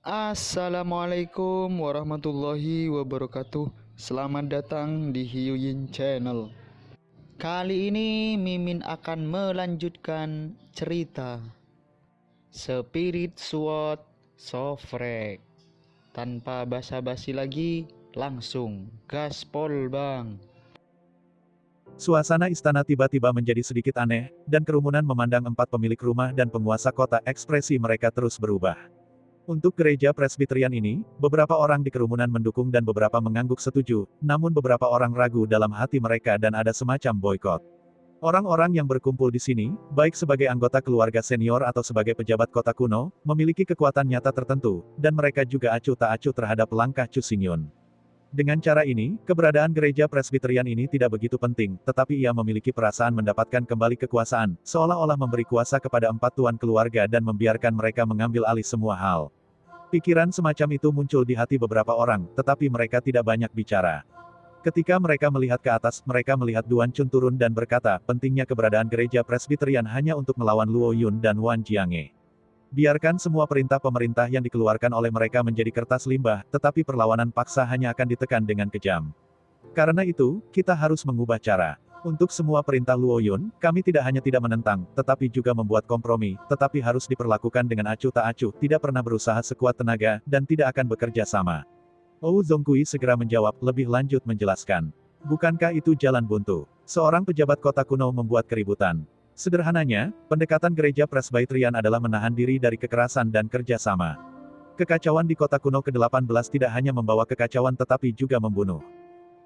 Assalamualaikum warahmatullahi wabarakatuh. Selamat datang di Hiu Yin Channel. Kali ini Mimin akan melanjutkan cerita Spirit Sword Sofrek. Tanpa basa-basi lagi, langsung gaspol bang. Suasana istana tiba-tiba menjadi sedikit aneh, dan kerumunan memandang empat pemilik rumah dan penguasa kota. Ekspresi mereka terus berubah. Untuk gereja Presbyterian ini, beberapa orang di kerumunan mendukung dan beberapa mengangguk setuju, namun beberapa orang ragu dalam hati mereka dan ada semacam boykot. Orang-orang yang berkumpul di sini, baik sebagai anggota keluarga senior atau sebagai pejabat kota kuno, memiliki kekuatan nyata tertentu, dan mereka juga acuh tak acuh terhadap langkah Chu Xingyun. Dengan cara ini, keberadaan gereja Presbyterian ini tidak begitu penting, tetapi ia memiliki perasaan mendapatkan kembali kekuasaan, seolah-olah memberi kuasa kepada empat tuan keluarga dan membiarkan mereka mengambil alih semua hal. Pikiran semacam itu muncul di hati beberapa orang, tetapi mereka tidak banyak bicara. Ketika mereka melihat ke atas, mereka melihat Duan Chun turun dan berkata, pentingnya keberadaan gereja Presbyterian hanya untuk melawan Luo Yun dan Wan Jiange. Biarkan semua perintah pemerintah yang dikeluarkan oleh mereka menjadi kertas limbah, tetapi perlawanan paksa hanya akan ditekan dengan kejam. Karena itu, kita harus mengubah cara. Untuk semua perintah Luo Yun, kami tidak hanya tidak menentang, tetapi juga membuat kompromi, tetapi harus diperlakukan dengan acuh tak acuh, tidak pernah berusaha sekuat tenaga, dan tidak akan bekerja sama. Ou Zongkui segera menjawab, lebih lanjut menjelaskan. Bukankah itu jalan buntu? Seorang pejabat kota kuno membuat keributan. Sederhananya, pendekatan gereja Presbyterian adalah menahan diri dari kekerasan dan kerja sama. Kekacauan di kota kuno ke-18 tidak hanya membawa kekacauan tetapi juga membunuh.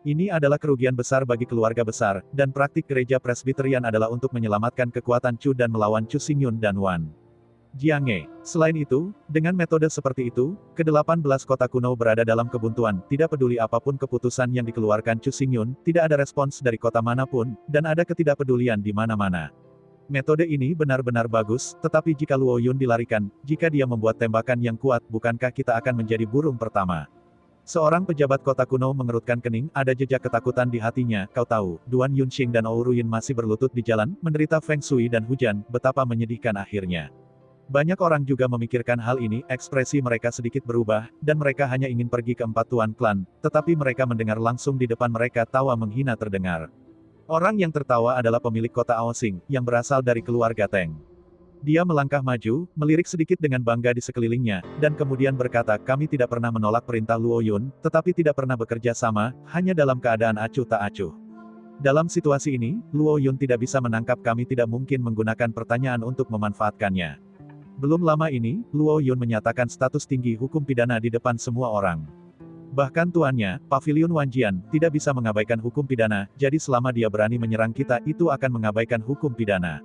Ini adalah kerugian besar bagi keluarga besar, dan praktik gereja Presbyterian adalah untuk menyelamatkan kekuatan Chu dan melawan Chu Xingyun dan Wan Jiange. Selain itu, dengan metode seperti itu, ke-18 kota kuno berada dalam kebuntuan, tidak peduli apapun keputusan yang dikeluarkan Chu Xingyun, tidak ada respons dari kota manapun, dan ada ketidakpedulian di mana-mana. Metode ini benar-benar bagus, tetapi jika Luo Yun dilarikan, jika dia membuat tembakan yang kuat, bukankah kita akan menjadi burung pertama? Seorang pejabat kota kuno mengerutkan kening, ada jejak ketakutan di hatinya, kau tahu, Duan Yunxing dan Ou Ruyin masih berlutut di jalan, menderita feng shui dan hujan, betapa menyedihkan akhirnya. Banyak orang juga memikirkan hal ini, ekspresi mereka sedikit berubah, dan mereka hanya ingin pergi ke empat tuan klan, tetapi mereka mendengar langsung di depan mereka tawa menghina terdengar. Orang yang tertawa adalah pemilik kota Aosing, yang berasal dari keluarga Teng. Dia melangkah maju, melirik sedikit dengan bangga di sekelilingnya, dan kemudian berkata, kami tidak pernah menolak perintah Luo Yun, tetapi tidak pernah bekerja sama, hanya dalam keadaan acuh tak acuh. Dalam situasi ini, Luo Yun tidak bisa menangkap kami tidak mungkin menggunakan pertanyaan untuk memanfaatkannya. Belum lama ini, Luo Yun menyatakan status tinggi hukum pidana di depan semua orang. Bahkan tuannya, Pavilion Wanjian, tidak bisa mengabaikan hukum pidana, jadi selama dia berani menyerang kita, itu akan mengabaikan hukum pidana.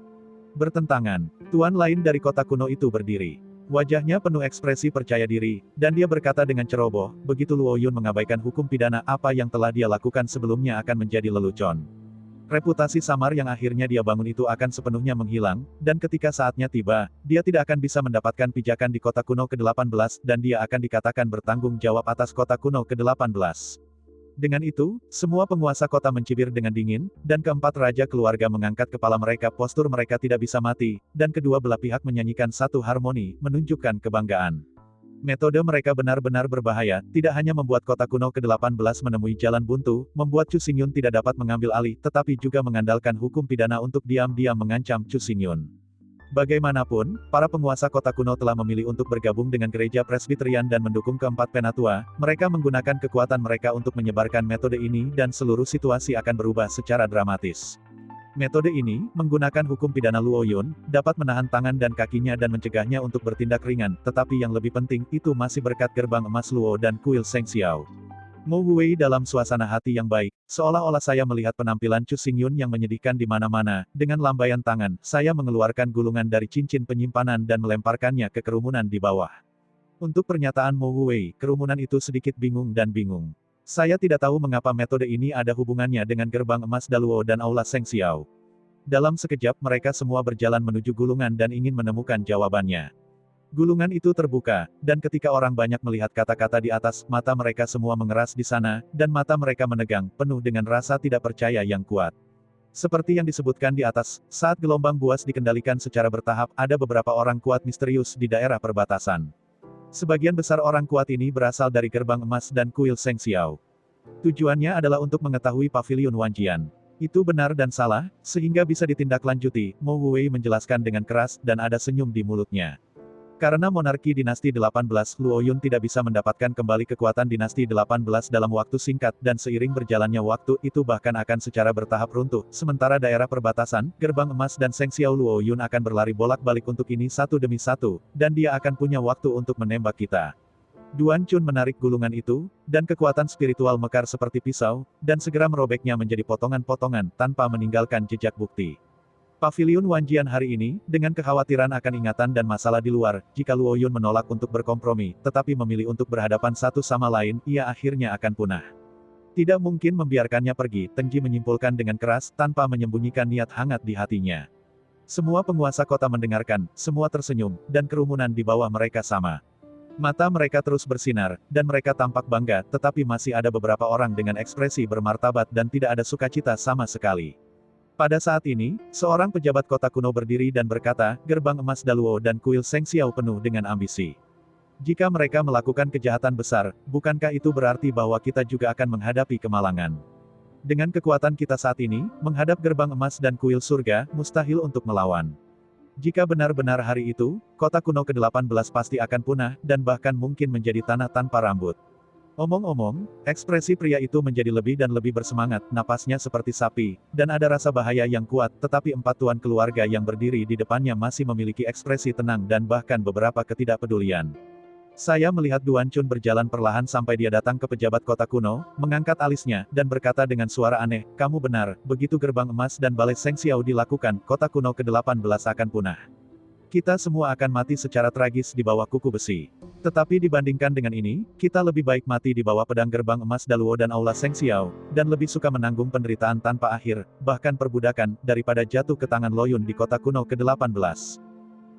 Bertentangan, tuan lain dari kota kuno itu berdiri. Wajahnya penuh ekspresi percaya diri, dan dia berkata dengan ceroboh, begitu Luo Yun mengabaikan hukum pidana, apa yang telah dia lakukan sebelumnya akan menjadi lelucon. Reputasi samar yang akhirnya dia bangun itu akan sepenuhnya menghilang, dan ketika saatnya tiba, dia tidak akan bisa mendapatkan pijakan di kota kuno ke-18, dan dia akan dikatakan bertanggung jawab atas kota kuno ke-18. Dengan itu, semua penguasa kota mencibir dengan dingin, dan keempat raja keluarga mengangkat kepala mereka, postur mereka tidak bisa mati, dan kedua belah pihak menyanyikan satu harmoni, menunjukkan kebanggaan. Metode mereka benar-benar berbahaya, tidak hanya membuat kota kuno ke-18 menemui jalan buntu, membuat Chu Xingyun tidak dapat mengambil alih, tetapi juga mengandalkan hukum pidana untuk diam-diam mengancam Chu Xingyun. Bagaimanapun, para penguasa kota kuno telah memilih untuk bergabung dengan gereja Presbyterian dan mendukung keempat penatua, mereka menggunakan kekuatan mereka untuk menyebarkan metode ini dan seluruh situasi akan berubah secara dramatis. Metode ini, menggunakan hukum pidana Luo Yun, dapat menahan tangan dan kakinya dan mencegahnya untuk bertindak ringan, tetapi yang lebih penting, itu masih berkat gerbang emas Luo dan kuil Seng Xiao. Mo Huwei dalam suasana hati yang baik, seolah-olah saya melihat penampilan Chu Xingyun yang menyedihkan di mana-mana, dengan lambaian tangan, saya mengeluarkan gulungan dari cincin penyimpanan dan melemparkannya ke kerumunan di bawah. Untuk pernyataan Mo Huwei, kerumunan itu sedikit bingung dan bingung. Saya tidak tahu mengapa metode ini ada hubungannya dengan gerbang emas Daluo dan aula Seng Xiao. Dalam sekejap mereka semua berjalan menuju gulungan dan ingin menemukan jawabannya. Gulungan itu terbuka, dan ketika orang banyak melihat kata-kata di atas, mata mereka semua mengeras di sana, dan mata mereka menegang, penuh dengan rasa tidak percaya yang kuat. Seperti yang disebutkan di atas, saat gelombang buas dikendalikan secara bertahap, ada beberapa orang kuat misterius di daerah perbatasan. Sebagian besar orang kuat ini berasal dari gerbang emas dan kuil Seng Xiao. Tujuannya adalah untuk mengetahui pavilion Wanjian. Itu benar dan salah, sehingga bisa ditindaklanjuti, Mo Wei menjelaskan dengan keras dan ada senyum di mulutnya. Karena monarki dinasti 18, Luo Yun tidak bisa mendapatkan kembali kekuatan dinasti 18 dalam waktu singkat dan seiring berjalannya waktu itu bahkan akan secara bertahap runtuh. Sementara daerah perbatasan, gerbang emas dan Seng Xiao Luo Yun akan berlari bolak-balik untuk ini satu demi satu, dan dia akan punya waktu untuk menembak kita. Duan Chun menarik gulungan itu, dan kekuatan spiritual mekar seperti pisau, dan segera merobeknya menjadi potongan-potongan tanpa meninggalkan jejak bukti. Pavilion Wanjian hari ini, dengan kekhawatiran akan ingatan dan masalah di luar, jika Luo Yun menolak untuk berkompromi, tetapi memilih untuk berhadapan satu sama lain, ia akhirnya akan punah. Tidak mungkin membiarkannya pergi, Teng Ji menyimpulkan dengan keras, tanpa menyembunyikan niat hangat di hatinya. Semua penguasa kota mendengarkan, semua tersenyum, dan kerumunan di bawah mereka sama. Mata mereka terus bersinar, dan mereka tampak bangga, tetapi masih ada beberapa orang dengan ekspresi bermartabat dan tidak ada sukacita sama sekali. Pada saat ini, seorang pejabat kota kuno berdiri dan berkata, gerbang emas Daluo dan kuil Seng Xiao penuh dengan ambisi. Jika mereka melakukan kejahatan besar, bukankah itu berarti bahwa kita juga akan menghadapi kemalangan? Dengan kekuatan kita saat ini, menghadap gerbang emas dan kuil surga, mustahil untuk melawan. Jika benar-benar hari itu, kota kuno ke-18 pasti akan punah, dan bahkan mungkin menjadi tanah tanpa rambut. Omong-omong, ekspresi pria itu menjadi lebih dan lebih bersemangat, napasnya seperti sapi, dan ada rasa bahaya yang kuat, tetapi empat tuan keluarga yang berdiri di depannya masih memiliki ekspresi tenang dan bahkan beberapa ketidakpedulian. Saya melihat Duan Chun berjalan perlahan sampai dia datang ke pejabat kota kuno, mengangkat alisnya, dan berkata dengan suara aneh, kamu benar, begitu gerbang emas dan balai Seng Xiao dilakukan, kota kuno ke-18 akan punah. Kita semua akan mati secara tragis di bawah kuku besi. Tetapi dibandingkan dengan ini, kita lebih baik mati di bawah pedang gerbang emas Daluo dan aula Seng Xiao, dan lebih suka menanggung penderitaan tanpa akhir, bahkan perbudakan, daripada jatuh ke tangan Loyun di kota kuno ke-18.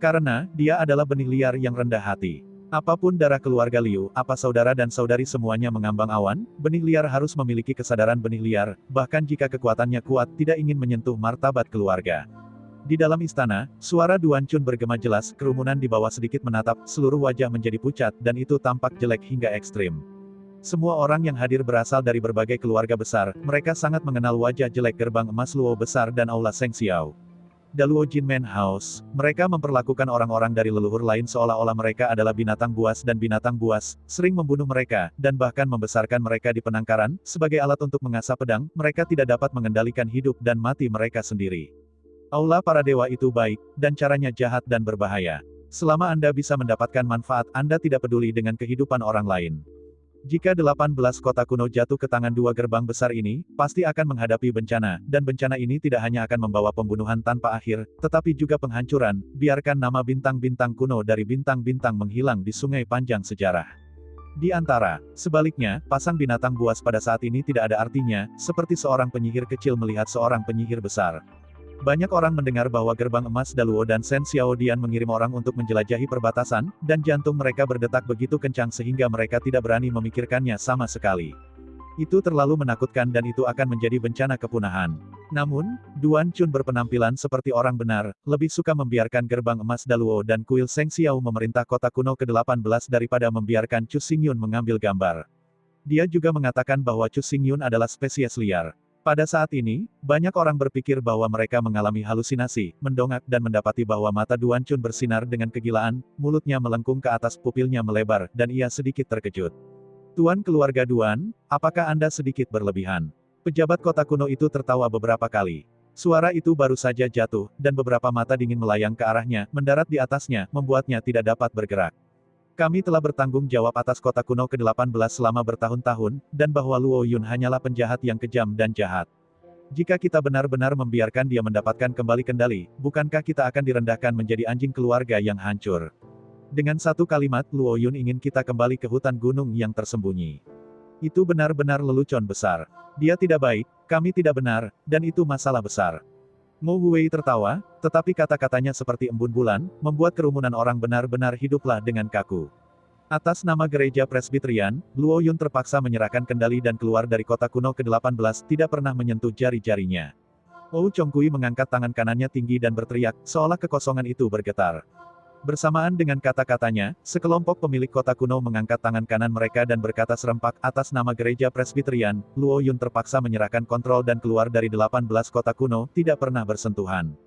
Karena, dia adalah benih liar yang rendah hati. Apapun darah keluarga Liu, apa saudara dan saudari semuanya mengambang awan, benih liar harus memiliki kesadaran benih liar, bahkan jika kekuatannya kuat, tidak ingin menyentuh martabat keluarga. Di dalam istana, suara Duan Chun bergema jelas, kerumunan di bawah sedikit menatap, seluruh wajah menjadi pucat, dan itu tampak jelek hingga ekstrim. Semua orang yang hadir berasal dari berbagai keluarga besar, mereka sangat mengenal wajah jelek gerbang emas Luo besar dan aula Seng Xiao. Daluo Jinmen House, mereka memperlakukan orang-orang dari leluhur lain seolah-olah mereka adalah binatang buas dan binatang buas, sering membunuh mereka, dan bahkan membesarkan mereka di penangkaran, sebagai alat untuk mengasah pedang, mereka tidak dapat mengendalikan hidup dan mati mereka sendiri. Aula para dewa itu baik, dan caranya jahat dan berbahaya. Selama Anda bisa mendapatkan manfaat, Anda tidak peduli dengan kehidupan orang lain. Jika 18 kota kuno jatuh ke tangan dua gerbang besar ini, pasti akan menghadapi bencana, dan bencana ini tidak hanya akan membawa pembunuhan tanpa akhir, tetapi juga penghancuran, biarkan nama bintang-bintang kuno dari bintang-bintang menghilang di sungai panjang sejarah. Di antara, sebaliknya, pasang binatang buas pada saat ini tidak ada artinya, seperti seorang penyihir kecil melihat seorang penyihir besar. Banyak orang mendengar bahwa gerbang emas Daluo dan Shen Xiaodian mengirim orang untuk menjelajahi perbatasan, dan jantung mereka berdetak begitu kencang sehingga mereka tidak berani memikirkannya sama sekali. Itu terlalu menakutkan dan itu akan menjadi bencana kepunahan. Namun, Duan Chun berpenampilan seperti orang benar, lebih suka membiarkan gerbang emas Daluo dan kuil Seng Xiao memerintah kota kuno ke-18 daripada membiarkan Chu Xingyun mengambil gambar. Dia juga mengatakan bahwa Chu Xingyun adalah spesies liar. Pada saat ini, banyak orang berpikir bahwa mereka mengalami halusinasi, mendongak dan mendapati bahwa mata Duan Chun bersinar dengan kegilaan, mulutnya melengkung ke atas, pupilnya melebar, dan ia sedikit terkejut. Tuan keluarga Duan, apakah Anda sedikit berlebihan? Pejabat kota kuno itu tertawa beberapa kali. Suara itu baru saja jatuh, dan beberapa mata dingin melayang ke arahnya, mendarat di atasnya, membuatnya tidak dapat bergerak. Kami telah bertanggung jawab atas kota kuno ke-18 selama bertahun-tahun, dan bahwa Luo Yun hanyalah penjahat yang kejam dan jahat. Jika kita benar-benar membiarkan dia mendapatkan kembali kendali, bukankah kita akan direndahkan menjadi anjing keluarga yang hancur? Dengan satu kalimat, Luo Yun ingin kita kembali ke hutan gunung yang tersembunyi. Itu benar-benar lelucon besar. Dia tidak baik, kami tidak benar, dan itu masalah besar. Mo Wei tertawa, tetapi kata-katanya seperti embun bulan, membuat kerumunan orang benar-benar hiduplah dengan kaku. Atas nama gereja Presbyterian, Luo Yun terpaksa menyerahkan kendali dan keluar dari kota kuno ke-18, tidak pernah menyentuh jari-jarinya. Ou Chongkui mengangkat tangan kanannya tinggi dan berteriak, seolah kekosongan itu bergetar. Bersamaan dengan kata-katanya, sekelompok pemilik kota kuno mengangkat tangan kanan mereka dan berkata serempak atas nama gereja Presbyterian. Luo Yun terpaksa menyerahkan kontrol dan keluar dari 18 kota kuno, tidak pernah bersentuhan.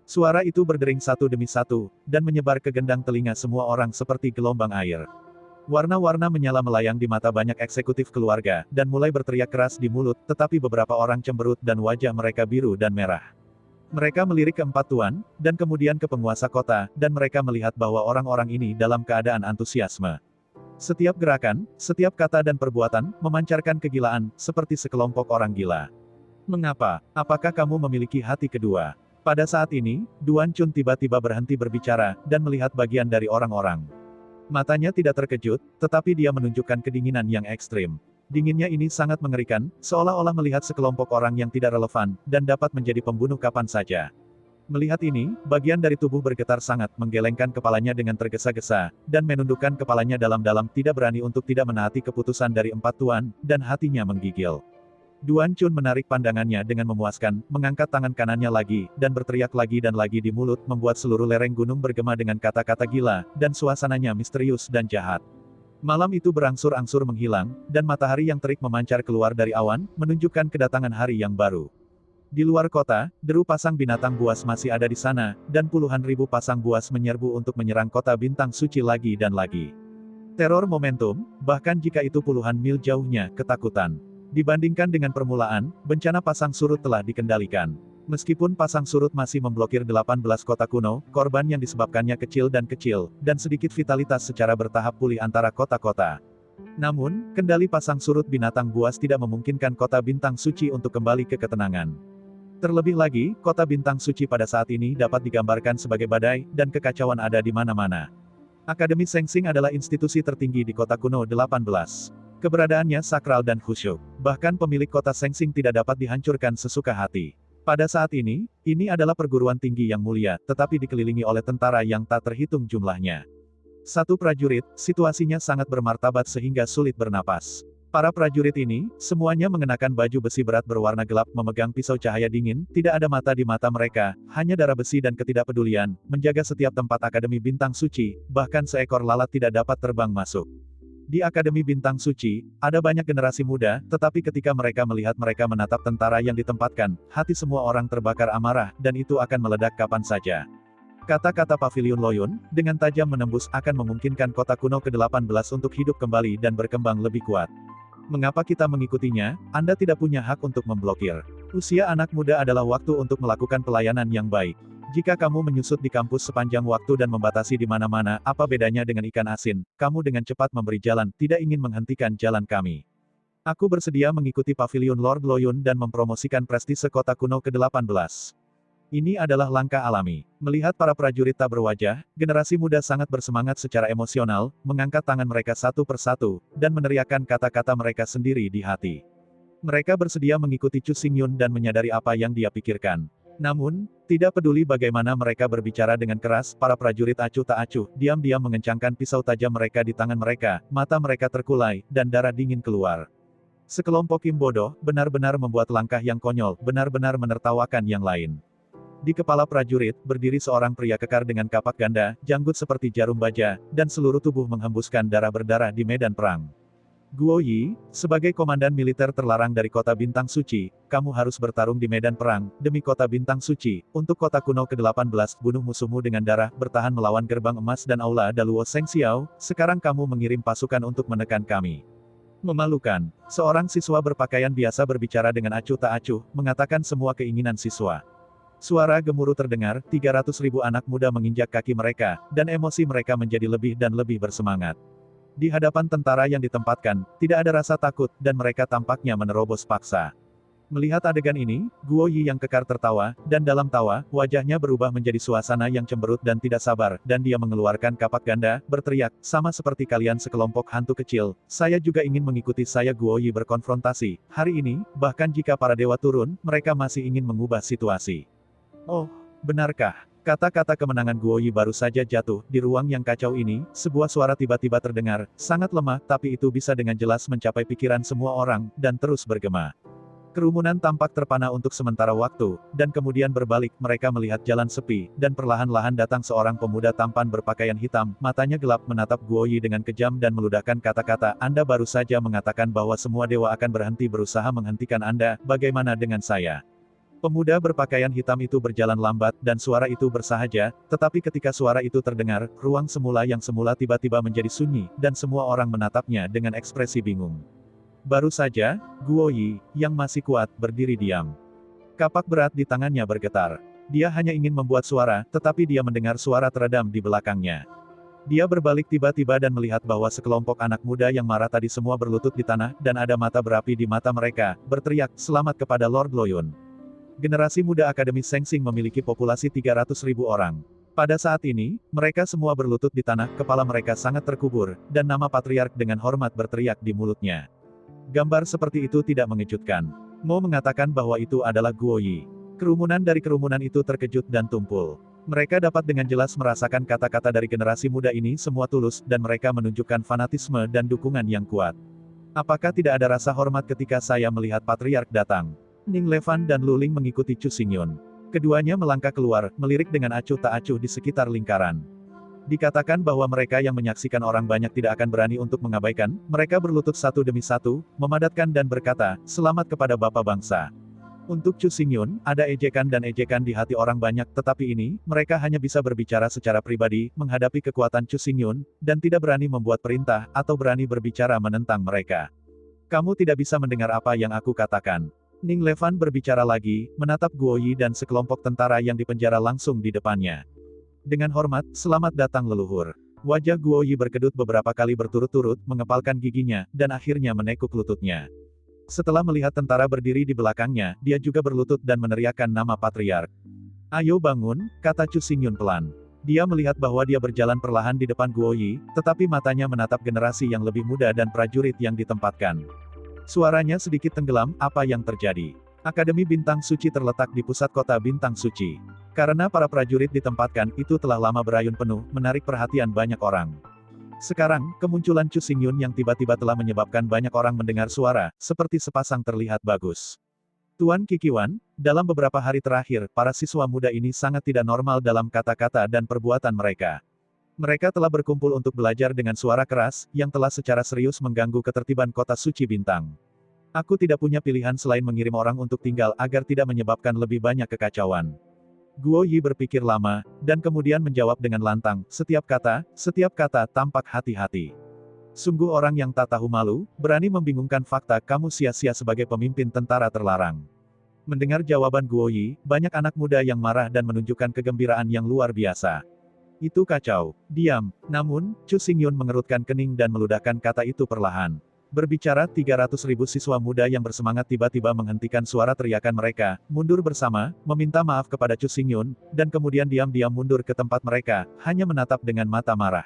Suara itu berdering satu demi satu, dan menyebar ke gendang telinga semua orang seperti gelombang air. Warna-warna menyala melayang di mata banyak eksekutif keluarga, dan mulai berteriak keras di mulut, tetapi beberapa orang cemberut dan wajah mereka biru dan merah. Mereka melirik ke empat tuan, dan kemudian ke penguasa kota, dan mereka melihat bahwa orang-orang ini dalam keadaan antusiasme. Setiap gerakan, setiap kata dan perbuatan, memancarkan kegilaan, seperti sekelompok orang gila. Mengapa? Apakah kamu memiliki hati kedua? Pada saat ini, Duan Chun tiba-tiba berhenti berbicara, dan melihat bagian dari orang-orang. Matanya tidak terkejut, tetapi dia menunjukkan kedinginan yang ekstrim. Dinginnya ini sangat mengerikan, seolah-olah melihat sekelompok orang yang tidak relevan, dan dapat menjadi pembunuh kapan saja. Melihat ini, bagian dari tubuh bergetar sangat, menggelengkan kepalanya dengan tergesa-gesa, dan menundukkan kepalanya dalam-dalam, tidak berani untuk tidak menaati keputusan dari empat tuan, dan hatinya menggigil. Duan Chun menarik pandangannya dengan memuaskan, mengangkat tangan kanannya lagi, dan berteriak lagi dan lagi di mulut, membuat seluruh lereng gunung bergema dengan kata-kata gila, dan suasananya misterius dan jahat. Malam itu berangsur-angsur menghilang, dan matahari yang terik memancar keluar dari awan, menunjukkan kedatangan hari yang baru. Di luar kota, deru pasang binatang buas masih ada di sana, dan puluhan ribu pasang buas menyerbu untuk menyerang kota bintang suci lagi dan lagi. Teror momentum, bahkan jika itu puluhan mil jauhnya, ketakutan. Dibandingkan dengan permulaan, bencana pasang surut telah dikendalikan. Meskipun pasang surut masih memblokir 18 kota kuno, korban yang disebabkannya kecil, dan sedikit vitalitas secara bertahap pulih antara kota-kota. Namun, kendali pasang surut binatang buas tidak memungkinkan kota bintang suci untuk kembali ke ketenangan. Terlebih lagi, kota bintang suci pada saat ini dapat digambarkan sebagai badai, dan kekacauan ada di mana-mana. Akademi Sengsing adalah institusi tertinggi di kota kuno 18. Keberadaannya sakral dan khusyuk. Bahkan pemilik kota Sengsing tidak dapat dihancurkan sesuka hati. Pada saat ini adalah perguruan tinggi yang mulia, tetapi dikelilingi oleh tentara yang tak terhitung jumlahnya. Satu prajurit, situasinya sangat bermartabat sehingga sulit bernapas. Para prajurit ini, semuanya mengenakan baju besi berat berwarna gelap, memegang pisau cahaya dingin, tidak ada mata di mata mereka, hanya darah besi dan ketidakpedulian, menjaga setiap tempat Akademi Bintang Suci, bahkan seekor lalat tidak dapat terbang masuk. Di Akademi Bintang Suci, ada banyak generasi muda, tetapi ketika mereka melihat mereka menatap tentara yang ditempatkan, hati semua orang terbakar amarah, dan itu akan meledak kapan saja. Kata-kata Pavilion Loyun, dengan tajam menembus, akan memungkinkan kota kuno ke-18 untuk hidup kembali dan berkembang lebih kuat. Mengapa kita mengikutinya? Anda tidak punya hak untuk memblokir. Usia anak muda adalah waktu untuk melakukan pelayanan yang baik. Jika kamu menyusut di kampus sepanjang waktu dan membatasi di mana-mana, apa bedanya dengan ikan asin? Kamu dengan cepat memberi jalan, tidak ingin menghentikan jalan kami. Aku bersedia mengikuti Pavilion Lord Loyun dan mempromosikan prestise kota kuno ke-18. Ini adalah langkah alami. Melihat para prajurit tak berwajah, generasi muda sangat bersemangat secara emosional, mengangkat tangan mereka satu persatu, dan meneriakkan kata-kata mereka sendiri di hati. Mereka bersedia mengikuti Chu Xingyun dan menyadari apa yang dia pikirkan. Namun, tidak peduli bagaimana mereka berbicara dengan keras, para prajurit acuh tak acuh, diam-diam mengencangkan pisau tajam mereka di tangan mereka, mata mereka terkulai, dan darah dingin keluar. Sekelompok im bodoh, benar-benar membuat langkah yang konyol, benar-benar menertawakan yang lain. Di kepala prajurit, berdiri seorang pria kekar dengan kapak ganda, janggut seperti jarum baja, dan seluruh tubuh menghembuskan darah berdarah di medan perang. Guo Yi, sebagai komandan militer terlarang dari kota Bintang Suci, kamu harus bertarung di medan perang, demi kota Bintang Suci, untuk kota kuno ke-18, bunuh musuhmu dengan darah, bertahan melawan gerbang emas dan aula Daluo Seng Xiao, sekarang kamu mengirim pasukan untuk menekan kami. Memalukan, seorang siswa berpakaian biasa berbicara dengan acuh tak acuh, mengatakan semua keinginan siswa. Suara gemuruh terdengar, 300.000 anak muda menginjak kaki mereka, dan emosi mereka menjadi lebih dan lebih bersemangat. Di hadapan tentara yang ditempatkan, tidak ada rasa takut, dan mereka tampaknya menerobos paksa. Melihat adegan ini, Guo Yi yang kekar tertawa, dan dalam tawa, wajahnya berubah menjadi suasana yang cemberut dan tidak sabar, dan dia mengeluarkan kapak ganda, berteriak, sama seperti kalian sekelompok hantu kecil, saya juga ingin mengikuti saya. Guo Yi berkonfrontasi. Hari ini, bahkan jika para dewa turun, mereka masih ingin mengubah situasi. Oh, benarkah? Kata-kata kemenangan Guo Yi baru saja jatuh, di ruang yang kacau ini, sebuah suara tiba-tiba terdengar, sangat lemah, tapi itu bisa dengan jelas mencapai pikiran semua orang, dan terus bergema. Kerumunan tampak terpana untuk sementara waktu, dan kemudian berbalik, mereka melihat jalan sepi, dan perlahan-lahan datang seorang pemuda tampan berpakaian hitam, matanya gelap menatap Guoyi dengan kejam dan meludahkan kata-kata, Anda baru saja mengatakan bahwa semua dewa akan berhenti berusaha menghentikan Anda, bagaimana dengan saya? Pemuda berpakaian hitam itu berjalan lambat, dan suara itu bersahaja, tetapi ketika suara itu terdengar, ruang semula yang semula tiba-tiba menjadi sunyi, dan semua orang menatapnya dengan ekspresi bingung. Baru saja, Guoyi, yang masih kuat, berdiri diam. Kapak berat di tangannya bergetar. Dia hanya ingin membuat suara, tetapi dia mendengar suara teredam di belakangnya. Dia berbalik tiba-tiba dan melihat bahwa sekelompok anak muda yang marah tadi semua berlutut di tanah, dan ada mata berapi di mata mereka, berteriak, selamat kepada Lord Loyun. Generasi muda Akademi Sengsing memiliki populasi 300.000 orang. Pada saat ini, mereka semua berlutut di tanah, kepala mereka sangat terkubur, dan nama patriark dengan hormat berteriak di mulutnya. Gambar seperti itu tidak mengejutkan. Mo mengatakan bahwa itu adalah Guoyi. Kerumunan dari kerumunan itu terkejut dan tumpul. Mereka dapat dengan jelas merasakan kata-kata dari generasi muda ini semua tulus, dan mereka menunjukkan fanatisme dan dukungan yang kuat. Apakah tidak ada rasa hormat ketika saya melihat patriark datang? Ning Levan dan Luling mengikuti Chu Xingyun. Keduanya melangkah keluar, melirik dengan acuh tak acuh di sekitar lingkaran. Dikatakan bahwa mereka yang menyaksikan orang banyak tidak akan berani untuk mengabaikan, mereka berlutut satu demi satu, memadatkan dan berkata, selamat kepada Bapa Bangsa. Untuk Chu Xingyun, ada ejekan dan ejekan di hati orang banyak, tetapi ini, mereka hanya bisa berbicara secara pribadi, menghadapi kekuatan Chu Xingyun, dan tidak berani membuat perintah, atau berani berbicara menentang mereka. Kamu tidak bisa mendengar apa yang aku katakan. Ning Levan berbicara lagi, menatap Guoyi dan sekelompok tentara yang dipenjara langsung di depannya. Dengan hormat, selamat datang leluhur. Wajah Guoyi berkedut beberapa kali berturut-turut, mengepalkan giginya, dan akhirnya menekuk lututnya. Setelah melihat tentara berdiri di belakangnya, dia juga berlutut dan meneriakkan nama patriark. Ayo bangun, kata Chu Xingyun pelan. Dia melihat bahwa dia berjalan perlahan di depan Guoyi, tetapi matanya menatap generasi yang lebih muda dan prajurit yang ditempatkan. Suaranya sedikit tenggelam, apa yang terjadi? Akademi Bintang Suci terletak di pusat kota Bintang Suci. Karena para prajurit ditempatkan, itu telah lama berayun penuh, menarik perhatian banyak orang. Sekarang, kemunculan Chu Xingyun yang tiba-tiba telah menyebabkan banyak orang mendengar suara, seperti sepasang terlihat bagus. Tuan Qiqiwan, dalam beberapa hari terakhir, para siswa muda ini sangat tidak normal dalam kata-kata dan perbuatan mereka. Mereka telah berkumpul untuk belajar dengan suara keras, yang telah secara serius mengganggu ketertiban kota suci bintang. Aku tidak punya pilihan selain mengirim orang untuk tinggal agar tidak menyebabkan lebih banyak kekacauan. Guoyi berpikir lama, dan kemudian menjawab dengan lantang, setiap kata tampak hati-hati. Sungguh orang yang tak tahu malu, berani membingungkan fakta, kamu sia-sia sebagai pemimpin tentara terlarang. Mendengar jawaban Guoyi, banyak anak muda yang marah dan menunjukkan kegembiraan yang luar biasa. Itu kacau. Diam. Namun, Chu Xingyun mengerutkan kening dan meludahkan kata itu perlahan. Berbicara 300.000 siswa muda yang bersemangat tiba-tiba menghentikan suara teriakan mereka, mundur bersama, meminta maaf kepada Chu Xingyun, dan kemudian diam-diam mundur ke tempat mereka, hanya menatap dengan mata marah.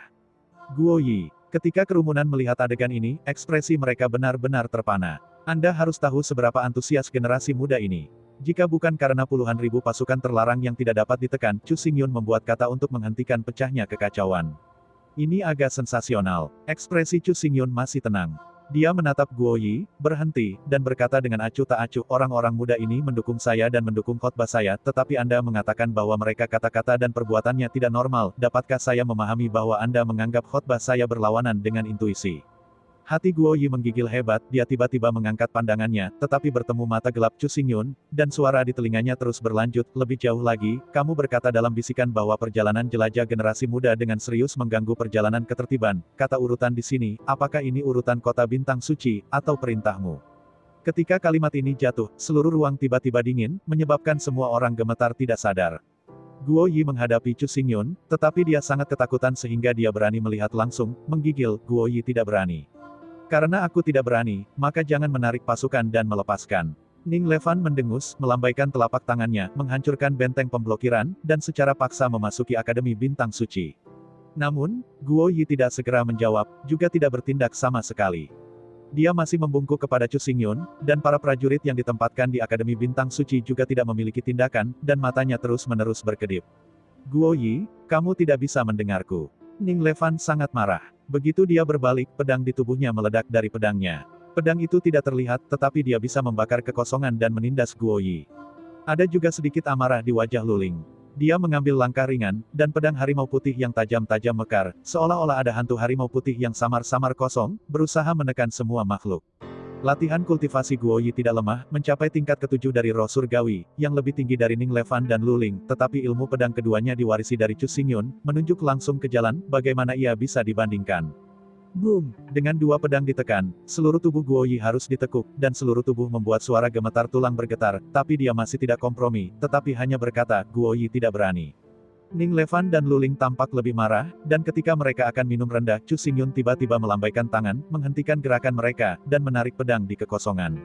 Guoyi. Ketika kerumunan melihat adegan ini, ekspresi mereka benar-benar terpana. Anda harus tahu seberapa antusias generasi muda ini. Jika bukan karena puluhan ribu pasukan terlarang yang tidak dapat ditekan, Chu Xingyun membuat kata untuk menghentikan pecahnya kekacauan. Ini agak sensasional. Ekspresi Chu Xingyun masih tenang. Dia menatap Guoyi, berhenti, dan berkata dengan acuh tak acuh, orang-orang muda ini mendukung saya dan mendukung khotbah saya, tetapi Anda mengatakan bahwa mereka kata-kata dan perbuatannya tidak normal, dapatkah saya memahami bahwa Anda menganggap khotbah saya berlawanan dengan intuisi? Hati Guoyi menggigil hebat, dia tiba-tiba mengangkat pandangannya, tetapi bertemu mata gelap Chu Xingyun, dan suara di telinganya terus berlanjut, lebih jauh lagi, kamu berkata dalam bisikan bahwa perjalanan jelajah generasi muda dengan serius mengganggu perjalanan ketertiban, kata urutan di sini, apakah ini urutan kota Bintang Suci, atau perintahmu? Ketika kalimat ini jatuh, seluruh ruang tiba-tiba dingin, menyebabkan semua orang gemetar tidak sadar. Guoyi menghadapi Chu Xingyun, tetapi dia sangat ketakutan sehingga dia berani melihat langsung, menggigil, Guoyi tidak berani. Karena aku tidak berani, maka jangan menarik pasukan dan melepaskan. Ning Levan mendengus, melambaikan telapak tangannya, menghancurkan benteng pemblokiran, dan secara paksa memasuki Akademi Bintang Suci. Namun, Guoyi tidak segera menjawab, juga tidak bertindak sama sekali. Dia masih membungkuk kepada Chu Xingyun, dan para prajurit yang ditempatkan di Akademi Bintang Suci juga tidak memiliki tindakan, dan matanya terus-menerus berkedip. Guoyi, kamu tidak bisa mendengarku. Ning Levan sangat marah. Begitu dia berbalik, pedang di tubuhnya meledak dari pedangnya. Pedang itu tidak terlihat, tetapi dia bisa membakar kekosongan dan menindas Guo Yi. Ada juga sedikit amarah di wajah Luling. Dia mengambil langkah ringan, dan pedang harimau putih yang tajam-tajam mekar, seolah-olah ada hantu harimau putih yang samar-samar kosong, berusaha menekan semua makhluk. Latihan kultivasi Guo Yi tidak lemah, mencapai tingkat ke-7 dari roh surgawi, yang lebih tinggi dari Ning Levan dan Luling, tetapi ilmu pedang keduanya diwarisi dari Chu Xingyun, menunjuk langsung ke jalan, bagaimana ia bisa dibandingkan. Boom! Dengan dua pedang ditekan, seluruh tubuh Guo Yi harus ditekuk, dan seluruh tubuh membuat suara gemetar tulang bergetar, tapi dia masih tidak kompromi, tetapi hanya berkata, Guo Yi tidak berani. Ning Levan dan Luling tampak lebih marah, dan ketika mereka akan minum rendah, Chu Xingyun tiba-tiba melambaikan tangan, menghentikan gerakan mereka, dan menarik pedang di kekosongan.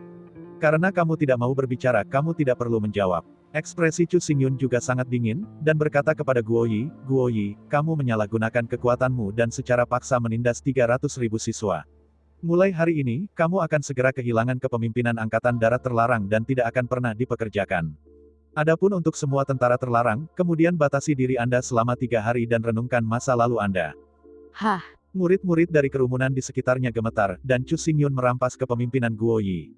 Karena kamu tidak mau berbicara, kamu tidak perlu menjawab. Ekspresi Chu Xingyun juga sangat dingin, dan berkata kepada Guo Yi, kamu menyalahgunakan kekuatanmu dan secara paksa menindas 300.000 siswa. Mulai hari ini, kamu akan segera kehilangan kepemimpinan Angkatan Darat Terlarang dan tidak akan pernah dipekerjakan. Adapun untuk semua tentara terlarang, kemudian batasi diri Anda selama 3 hari dan renungkan masa lalu Anda. Hah, Murid-murid dari kerumunan di sekitarnya gemetar, dan Chu Xingyun merampas kepemimpinan Guo Yi.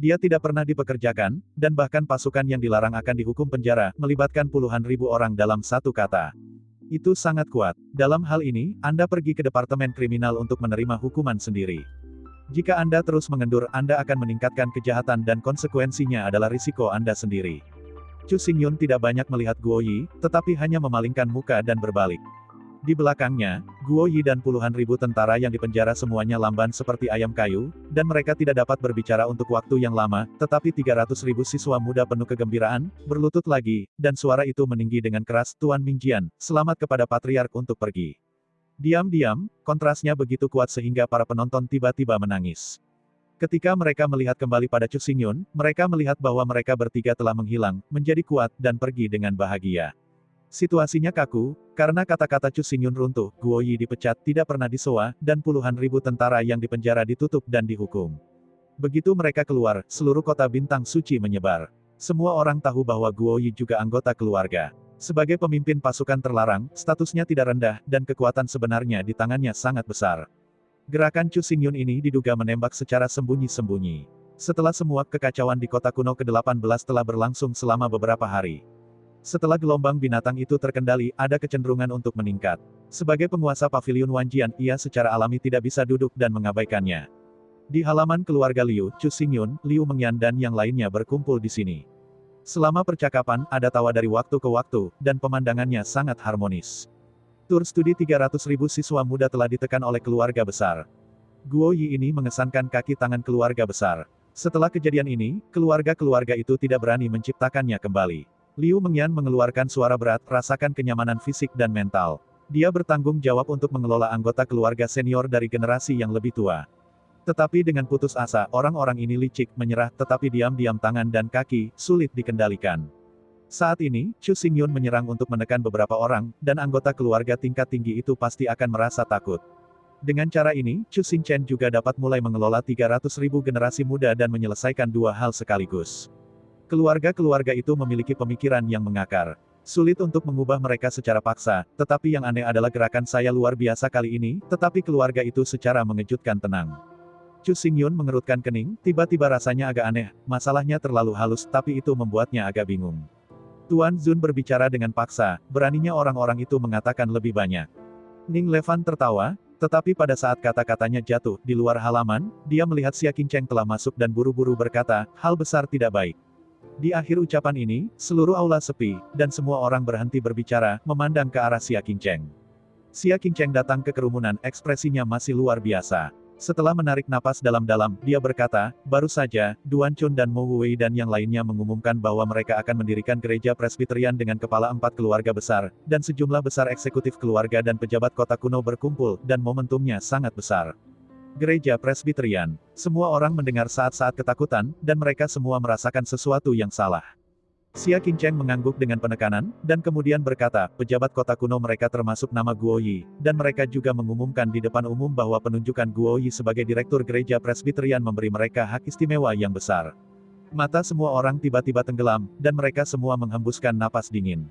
Dia tidak pernah dipekerjakan, dan bahkan pasukan yang dilarang akan dihukum penjara, melibatkan puluhan ribu orang dalam satu kata. Itu sangat kuat. Dalam hal ini, Anda pergi ke Departemen Kriminal untuk menerima hukuman sendiri. Jika Anda terus mengendur, Anda akan meningkatkan kejahatan dan konsekuensinya adalah risiko Anda sendiri. Chu Xingyun tidak banyak melihat Guo Yi, tetapi hanya memalingkan muka dan berbalik. Di belakangnya, Guo Yi dan puluhan ribu tentara yang dipenjara semuanya lamban seperti ayam kayu, dan mereka tidak dapat berbicara untuk waktu yang lama, tetapi 300.000 siswa muda penuh kegembiraan, berlutut lagi, dan suara itu meninggi dengan keras, Tuan Mingjian, selamat kepada Patriark untuk pergi. Diam-diam, kontrasnya begitu kuat sehingga para penonton tiba-tiba menangis. Ketika mereka melihat kembali pada Chu Xingyun, mereka melihat bahwa mereka bertiga telah menghilang, menjadi kuat, dan pergi dengan bahagia. Situasinya kaku, karena kata-kata Chu Xingyun runtuh, Guo Yi dipecat, tidak pernah disowa, dan puluhan ribu tentara yang dipenjara ditutup dan dihukum. Begitu mereka keluar, seluruh kota bintang suci menyebar. Semua orang tahu bahwa Guo Yi juga anggota keluarga. Sebagai pemimpin pasukan terlarang, statusnya tidak rendah, dan kekuatan sebenarnya di tangannya sangat besar. Gerakan Chu Xingyun ini diduga menembak secara sembunyi-sembunyi. Setelah semua kekacauan di kota kuno ke-18 telah berlangsung selama beberapa hari. Setelah gelombang binatang itu terkendali, ada kecenderungan untuk meningkat. Sebagai penguasa pavilion Wanjian, ia secara alami tidak bisa duduk dan mengabaikannya. Di halaman keluarga Liu, Chu Xingyun, Liu Mengyan dan yang lainnya berkumpul di sini. Selama percakapan, ada tawa dari waktu ke waktu, dan pemandangannya sangat harmonis. Tur studi 300.000 siswa muda telah ditekan oleh keluarga besar. Guo Yi ini mengesankan kaki tangan keluarga besar. Setelah kejadian ini, keluarga-keluarga itu tidak berani menciptakannya kembali. Liu Mengyan mengeluarkan suara berat, rasakan kenyamanan fisik dan mental. Dia bertanggung jawab untuk mengelola anggota keluarga senior dari generasi yang lebih tua. Tetapi dengan putus asa, orang-orang ini licik, menyerah, tetapi diam-diam tangan dan kaki, sulit dikendalikan. Saat ini, Chu Xingyun menyerang untuk menekan beberapa orang, dan anggota keluarga tingkat tinggi itu pasti akan merasa takut. Dengan cara ini, Chu Xingchen juga dapat mulai mengelola 300.000 generasi muda dan menyelesaikan dua hal sekaligus. Keluarga-keluarga itu memiliki pemikiran yang mengakar. Sulit untuk mengubah mereka secara paksa, tetapi yang aneh adalah gerakan saya luar biasa kali ini, tetapi keluarga itu secara mengejutkan tenang. Chu Xingyun mengerutkan kening, tiba-tiba rasanya agak aneh, masalahnya terlalu halus, tapi itu membuatnya agak bingung. Tuan Zun berbicara dengan paksa, beraninya orang-orang itu mengatakan lebih banyak. Ning Levan tertawa, tetapi pada saat kata-katanya jatuh, di luar halaman, dia melihat Xia Qingcheng telah masuk dan buru-buru berkata, hal besar tidak baik. Di akhir ucapan ini, seluruh aula sepi, dan semua orang berhenti berbicara, memandang ke arah Xia Qingcheng. Xia Qingcheng datang ke kerumunan, ekspresinya masih luar biasa. Setelah menarik napas dalam-dalam, dia berkata, baru saja, Duan Chun dan Mo Wei dan yang lainnya mengumumkan bahwa mereka akan mendirikan gereja presbiterian dengan kepala 4 keluarga besar, dan sejumlah besar eksekutif keluarga dan pejabat kota kuno berkumpul, dan momentumnya sangat besar. Gereja Presbiterian. Semua orang mendengar saat-saat ketakutan, dan mereka semua merasakan sesuatu yang salah. Xia Qingcheng mengangguk dengan penekanan, dan kemudian berkata, pejabat kota kuno mereka termasuk nama Guo Yi, dan mereka juga mengumumkan di depan umum bahwa penunjukan Guo Yi sebagai direktur gereja Presbiterian memberi mereka hak istimewa yang besar. Mata semua orang tiba-tiba tenggelam, dan mereka semua menghembuskan napas dingin.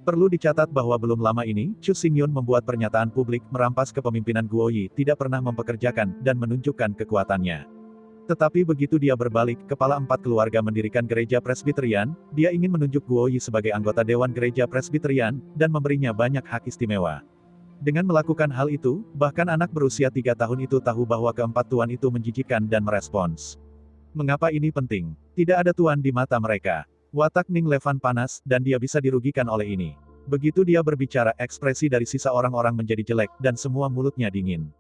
Perlu dicatat bahwa belum lama ini, Chu Xingyun membuat pernyataan publik, merampas kepemimpinan Guo Yi, tidak pernah mempekerjakan, dan menunjukkan kekuatannya. Tetapi begitu dia berbalik, kepala 4 keluarga mendirikan gereja Presbyterian, dia ingin menunjuk Guo Yi sebagai anggota Dewan Gereja Presbyterian, dan memberinya banyak hak istimewa. Dengan melakukan hal itu, bahkan anak berusia 3 tahun itu tahu bahwa keempat tuan itu menjijikan dan merespons. Mengapa ini penting? Tidak ada tuan di mata mereka. Watak Ning Levan panas, dan dia bisa dirugikan oleh ini. Begitu dia berbicara, ekspresi dari sisa orang-orang menjadi jelek, dan semua mulutnya dingin.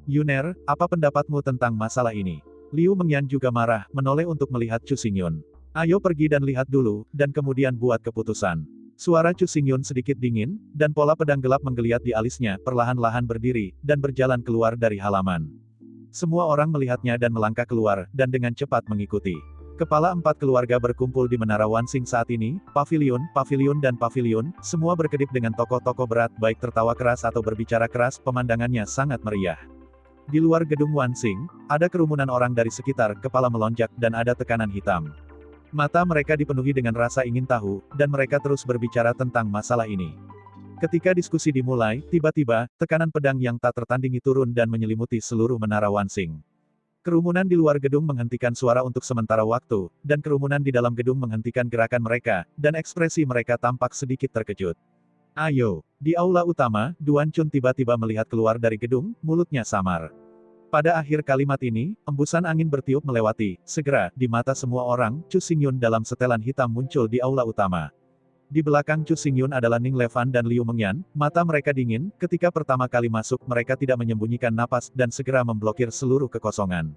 Yuner, apa pendapatmu tentang masalah ini? Liu Mengyan juga marah, menoleh untuk melihat Chu Xingyun. Ayo pergi dan lihat dulu, dan kemudian buat keputusan. Suara Chu Xingyun sedikit dingin, dan pola pedang gelap menggeliat di alisnya, perlahan-lahan berdiri, dan berjalan keluar dari halaman. Semua orang melihatnya dan melangkah keluar, dan dengan cepat mengikuti. Kepala 4 keluarga berkumpul di Menara Wansing saat ini, pavilion, dan pavilion, semua berkedip dengan tokoh-tokoh berat baik tertawa keras atau berbicara keras, pemandangannya sangat meriah. Di luar gedung Wansing, ada kerumunan orang dari sekitar, kepala melonjak, dan ada tekanan hitam. Mata mereka dipenuhi dengan rasa ingin tahu, dan mereka terus berbicara tentang masalah ini. Ketika diskusi dimulai, tiba-tiba, tekanan pedang yang tak tertandingi turun dan menyelimuti seluruh Menara Wansing. Kerumunan di luar gedung menghentikan suara untuk sementara waktu, dan kerumunan di dalam gedung menghentikan gerakan mereka, dan ekspresi mereka tampak sedikit terkejut. Ayo, di aula utama, Duan Chun tiba-tiba melihat keluar dari gedung, mulutnya samar. Pada akhir kalimat ini, embusan angin bertiup melewati, segera, di mata semua orang, Chu Xingyun dalam setelan hitam muncul di aula utama. Di belakang Chu Xingyun adalah Ning Levan dan Liu Mengyan, mata mereka dingin, ketika pertama kali masuk mereka tidak menyembunyikan napas dan segera memblokir seluruh kekosongan.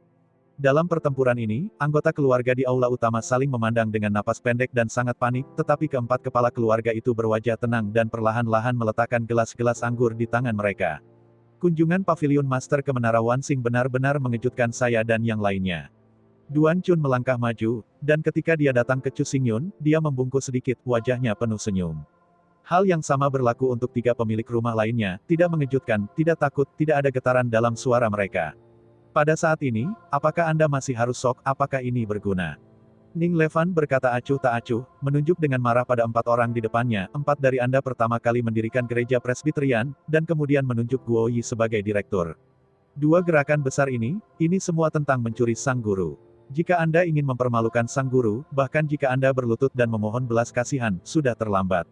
Dalam pertempuran ini, anggota keluarga di aula utama saling memandang dengan napas pendek dan sangat panik, tetapi keempat kepala keluarga itu berwajah tenang dan perlahan-lahan meletakkan gelas-gelas anggur di tangan mereka. Kunjungan Pavilion Master ke Menara Wansing benar-benar mengejutkan saya dan yang lainnya. Duan Chun melangkah maju, dan ketika dia datang ke Chu Xingyun, dia membungkuk sedikit, wajahnya penuh senyum. Hal yang sama berlaku untuk 3 pemilik rumah lainnya, tidak mengejutkan, tidak takut, tidak ada getaran dalam suara mereka. Pada saat ini, apakah Anda masih harus shock, apakah ini berguna? Ning Levan berkata acuh tak acuh, menunjuk dengan marah pada 4 orang di depannya, 4 dari Anda pertama kali mendirikan gereja Presbyterian, dan kemudian menunjuk Guo Yi sebagai direktur. 2 gerakan besar ini semua tentang mencuri sang guru. Jika Anda ingin mempermalukan sang guru, bahkan jika Anda berlutut dan memohon belas kasihan, sudah terlambat.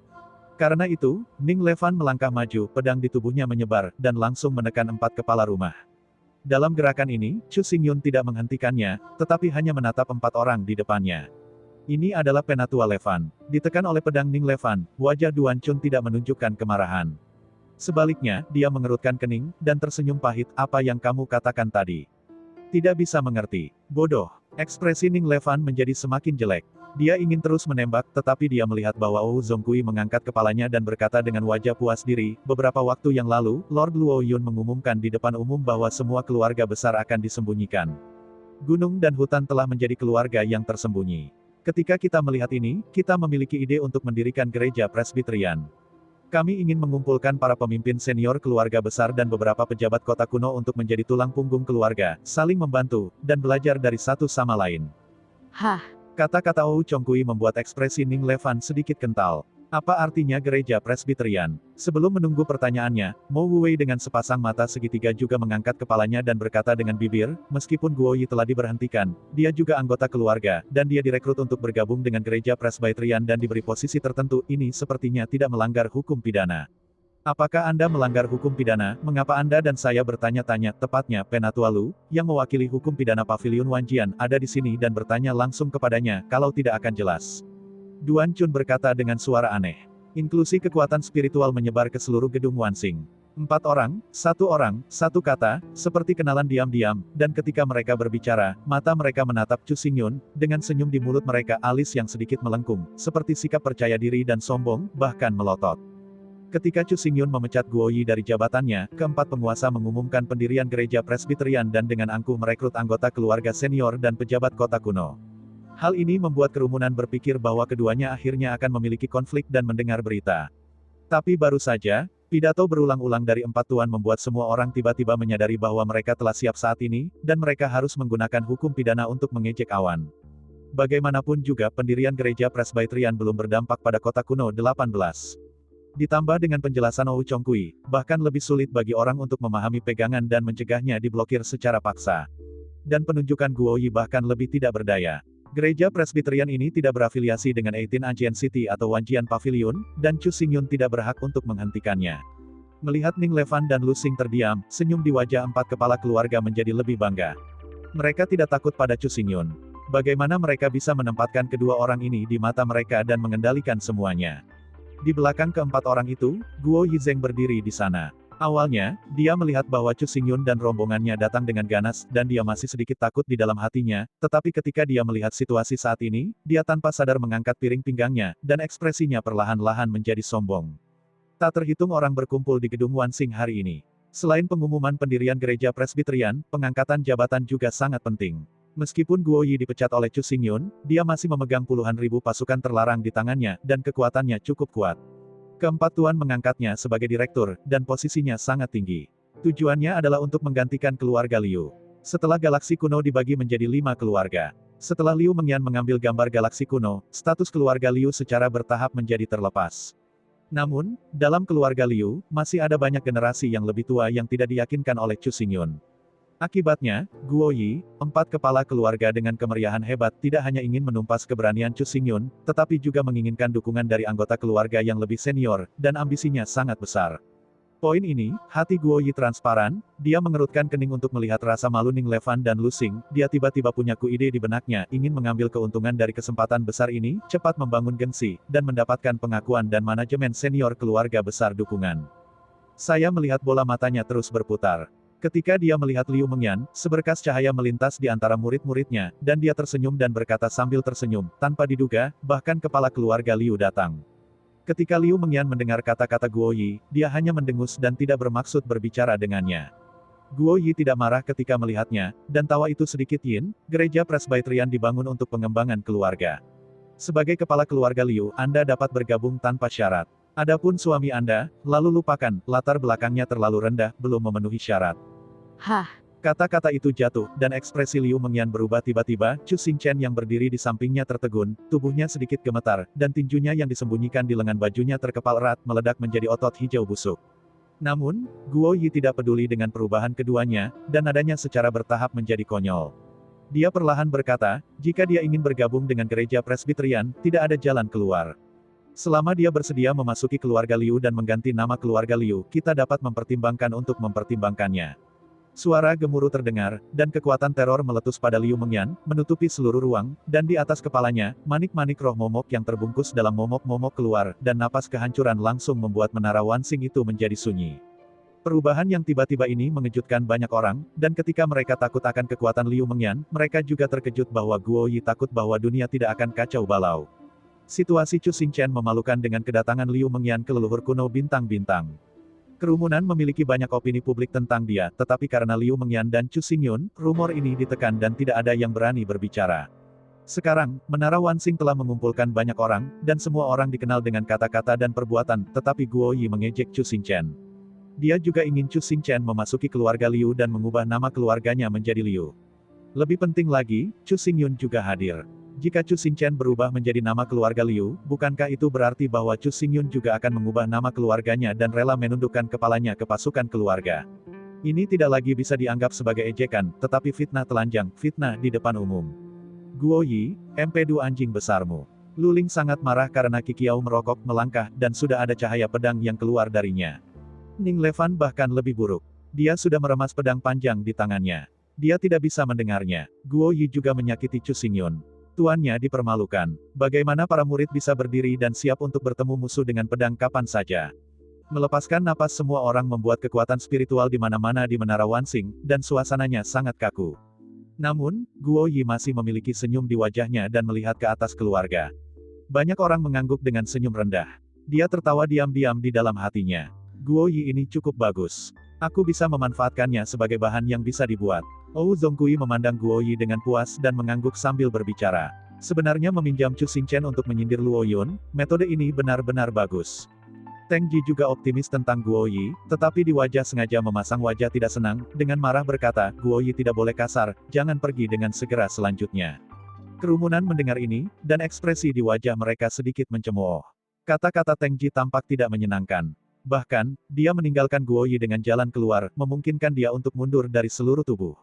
Karena itu, Ning Levan melangkah maju, pedang di tubuhnya menyebar, dan langsung menekan 4 kepala rumah. Dalam gerakan ini, Chu Xingyun tidak menghentikannya, tetapi hanya menatap 4 orang di depannya. Ini adalah Penatua Levan. Ditekan oleh pedang Ning Levan, wajah Duan Chun tidak menunjukkan kemarahan. Sebaliknya, dia mengerutkan kening, dan tersenyum pahit, apa yang kamu katakan tadi? Tidak bisa mengerti. Bodoh. Ekspresi Ning Levan menjadi semakin jelek. Dia ingin terus menembak, tetapi dia melihat bahwa Ou Zongkui mengangkat kepalanya dan berkata dengan wajah puas diri, beberapa waktu yang lalu, Lord Luo Yun mengumumkan di depan umum bahwa semua keluarga besar akan disembunyikan. Gunung dan hutan telah menjadi keluarga yang tersembunyi. Ketika kita melihat ini, kita memiliki ide untuk mendirikan gereja Presbyterian. Kami ingin mengumpulkan para pemimpin senior keluarga besar dan beberapa pejabat kota kuno untuk menjadi tulang punggung keluarga, saling membantu, dan belajar dari satu sama lain. Hah, Kata-kata Ou Chongkui membuat ekspresi Ning Levan sedikit kental. Apa artinya gereja Presbyterian? Sebelum menunggu pertanyaannya, Mo Wuwei dengan sepasang mata segitiga juga mengangkat kepalanya dan berkata dengan bibir, meskipun Guo Yi telah diberhentikan, dia juga anggota keluarga, dan dia direkrut untuk bergabung dengan gereja Presbyterian dan diberi posisi tertentu, ini sepertinya tidak melanggar hukum pidana. Apakah Anda melanggar hukum pidana? Mengapa Anda dan saya bertanya-tanya, tepatnya Penatua Lu, yang mewakili hukum pidana Pavilion Wanjian, ada di sini dan bertanya langsung kepadanya, kalau tidak akan jelas. Duan Chun berkata dengan suara aneh. Inklusi kekuatan spiritual menyebar ke seluruh gedung Wansing. 4 orang, 1 orang, 1 kata, seperti kenalan diam-diam, dan ketika mereka berbicara, mata mereka menatap Chu Xingyun, dengan senyum di mulut mereka alis yang sedikit melengkung, seperti sikap percaya diri dan sombong, bahkan melotot. Ketika Chu Xingyun memecat Guo Yi dari jabatannya, keempat penguasa mengumumkan pendirian gereja Presbyterian dan dengan angkuh merekrut anggota keluarga senior dan pejabat kota kuno. Hal ini membuat kerumunan berpikir bahwa keduanya akhirnya akan memiliki konflik dan mendengar berita. Tapi baru saja, pidato berulang-ulang dari 4 tuan membuat semua orang tiba-tiba menyadari bahwa mereka telah siap saat ini, dan mereka harus menggunakan hukum pidana untuk mengejek awan. Bagaimanapun juga pendirian gereja Presbyterian belum berdampak pada kota kuno 18. Ditambah dengan penjelasan Ou Chongkui, bahkan lebih sulit bagi orang untuk memahami pegangan dan mencegahnya diblokir secara paksa. dan penunjukan Guoyi bahkan lebih tidak berdaya. Gereja Presbyterian ini tidak berafiliasi dengan 18 Ancient City atau Wanjian Pavilion, dan Chu Xingyun tidak berhak untuk menghentikannya. Melihat Ning Levan dan Lu Xing terdiam, senyum di wajah empat kepala keluarga menjadi lebih bangga. Mereka tidak takut pada Chu Xingyun. Bagaimana mereka bisa menempatkan kedua orang ini di mata mereka dan mengendalikan semuanya? Di belakang keempat orang itu, Guo Yizeng berdiri di sana. Awalnya, dia melihat bahwa Chu Xingyun dan rombongannya datang dengan ganas, dan dia masih sedikit takut di dalam hatinya, tetapi ketika dia melihat situasi saat ini, dia tanpa sadar mengangkat piring pinggangnya, dan ekspresinya perlahan-lahan menjadi sombong. Tak terhitung orang berkumpul di gedung Wansing hari ini. Selain pengumuman pendirian gereja Presbyterian, pengangkatan jabatan juga sangat penting. Meskipun Guo Yi dipecat oleh Chu Xingyun, dia masih memegang puluhan ribu pasukan terlarang di tangannya, dan kekuatannya cukup kuat. Keempat tuan mengangkatnya sebagai direktur, dan posisinya sangat tinggi. Tujuannya adalah untuk menggantikan keluarga Liu. Setelah galaksi kuno dibagi menjadi 5 keluarga. Setelah Liu Mengyan mengambil gambar galaksi kuno, status keluarga Liu secara bertahap menjadi terlepas. Namun, dalam keluarga Liu, masih ada banyak generasi yang lebih tua yang tidak diyakinkan oleh Chu Xingyun. Akibatnya, Guo Yi, empat kepala keluarga dengan kemeriahan hebat tidak hanya ingin menumpas keberanian Chu Xingyun, tetapi juga menginginkan dukungan dari anggota keluarga yang lebih senior, dan ambisinya sangat besar. Poin ini, hati Guo Yi transparan, dia mengerutkan kening untuk melihat rasa malu Ning Levan dan Lu Xing, dia tiba-tiba punya ide di benaknya, ingin mengambil keuntungan dari kesempatan besar ini, cepat membangun gengsi, dan mendapatkan pengakuan dan manajemen senior keluarga besar dukungan. Saya melihat bola matanya terus berputar. Ketika dia melihat Liu Mengyan, seberkas cahaya melintas di antara murid-muridnya, dan dia tersenyum dan berkata sambil tersenyum, tanpa diduga, bahkan kepala keluarga Liu datang. Ketika Liu Mengyan mendengar kata-kata Guo Yi, dia hanya mendengus dan tidak bermaksud berbicara dengannya. Guo Yi tidak marah ketika melihatnya, dan tawa itu sedikit yin, gereja Presbyterian dibangun untuk pengembangan keluarga. Sebagai kepala keluarga Liu, Anda dapat bergabung tanpa syarat. Adapun suami Anda, lalu lupakan, latar belakangnya terlalu rendah, belum memenuhi syarat. Hah, Kata-kata itu jatuh, dan ekspresi Liu Mengyan berubah tiba-tiba, Chu Xingchen yang berdiri di sampingnya tertegun, tubuhnya sedikit gemetar, dan tinjunya yang disembunyikan di lengan bajunya terkepal erat, meledak menjadi otot hijau busuk. Namun, Guo Yi tidak peduli dengan perubahan keduanya, dan nadanya secara bertahap menjadi konyol. Dia perlahan berkata, jika dia ingin bergabung dengan gereja Presbyterian, tidak ada jalan keluar. Selama dia bersedia memasuki keluarga Liu dan mengganti nama keluarga Liu, kita dapat mempertimbangkan untuk mempertimbangkannya. Suara gemuruh terdengar, dan kekuatan teror meletus pada Liu Mengyan, menutupi seluruh ruang, dan di atas kepalanya, manik-manik roh momok yang terbungkus dalam momok-momok keluar, dan napas kehancuran langsung membuat menara Wansing itu menjadi sunyi. Perubahan yang tiba-tiba ini mengejutkan banyak orang, dan ketika mereka takut akan kekuatan Liu Mengyan, mereka juga terkejut bahwa Guo Yi takut bahwa dunia tidak akan kacau balau. Situasi Chu Xingchen memalukan dengan kedatangan Liu Mengyan ke leluhur kuno bintang-bintang. Kerumunan memiliki banyak opini publik tentang dia, tetapi karena Liu Mengyan dan Chu Xingyun, rumor ini ditekan dan tidak ada yang berani berbicara. Sekarang, Menara Wansing telah mengumpulkan banyak orang, dan semua orang dikenal dengan kata-kata dan perbuatan, tetapi Guo Yi mengejek Chu Xingchen. Dia juga ingin Chu Xingchen memasuki keluarga Liu dan mengubah nama keluarganya menjadi Liu. Lebih penting lagi, Chu Xingyun juga hadir. Jika Chu Xingchen berubah menjadi nama keluarga Liu, bukankah itu berarti bahwa Chu Xingyun juga akan mengubah nama keluarganya dan rela menundukkan kepalanya ke pasukan keluarga? Ini tidak lagi bisa dianggap sebagai ejekan, tetapi fitnah telanjang, fitnah di depan umum. Guo Yi, empedu anjing besarmu. Lu Ling sangat marah karena Kikiao merokok, melangkah, dan sudah ada cahaya pedang yang keluar darinya. Ning Levan bahkan lebih buruk. Dia sudah meremas pedang panjang di tangannya. Dia tidak bisa mendengarnya. Guo Yi juga menyakiti Chu Xingyun. Tuannya dipermalukan. Bagaimana para murid bisa berdiri dan siap untuk bertemu musuh dengan pedang kapan saja? Melepaskan napas semua orang membuat kekuatan spiritual di mana-mana di Menara Wansing, dan suasananya sangat kaku. Namun, Guo Yi masih memiliki senyum di wajahnya dan melihat ke atas keluarga. Banyak orang mengangguk dengan senyum rendah. Dia tertawa diam-diam di dalam hatinya. Guo Yi ini cukup bagus. Aku bisa memanfaatkannya sebagai bahan yang bisa dibuat. Ou Zongkui memandang Guo Yi dengan puas dan mengangguk sambil berbicara. Sebenarnya meminjam Chu Xingchen untuk menyindir Luo Yun, metode ini benar-benar bagus. Teng Ji juga optimis tentang Guo Yi, tetapi di wajah sengaja memasang wajah tidak senang, dengan marah berkata, Guo Yi tidak boleh kasar, jangan pergi dengan segera selanjutnya. Kerumunan mendengar ini, dan ekspresi di wajah mereka sedikit mencemooh. Kata-kata Teng Ji tampak tidak menyenangkan. Bahkan, dia meninggalkan Guo Yi dengan jalan keluar, memungkinkan dia untuk mundur dari seluruh tubuh.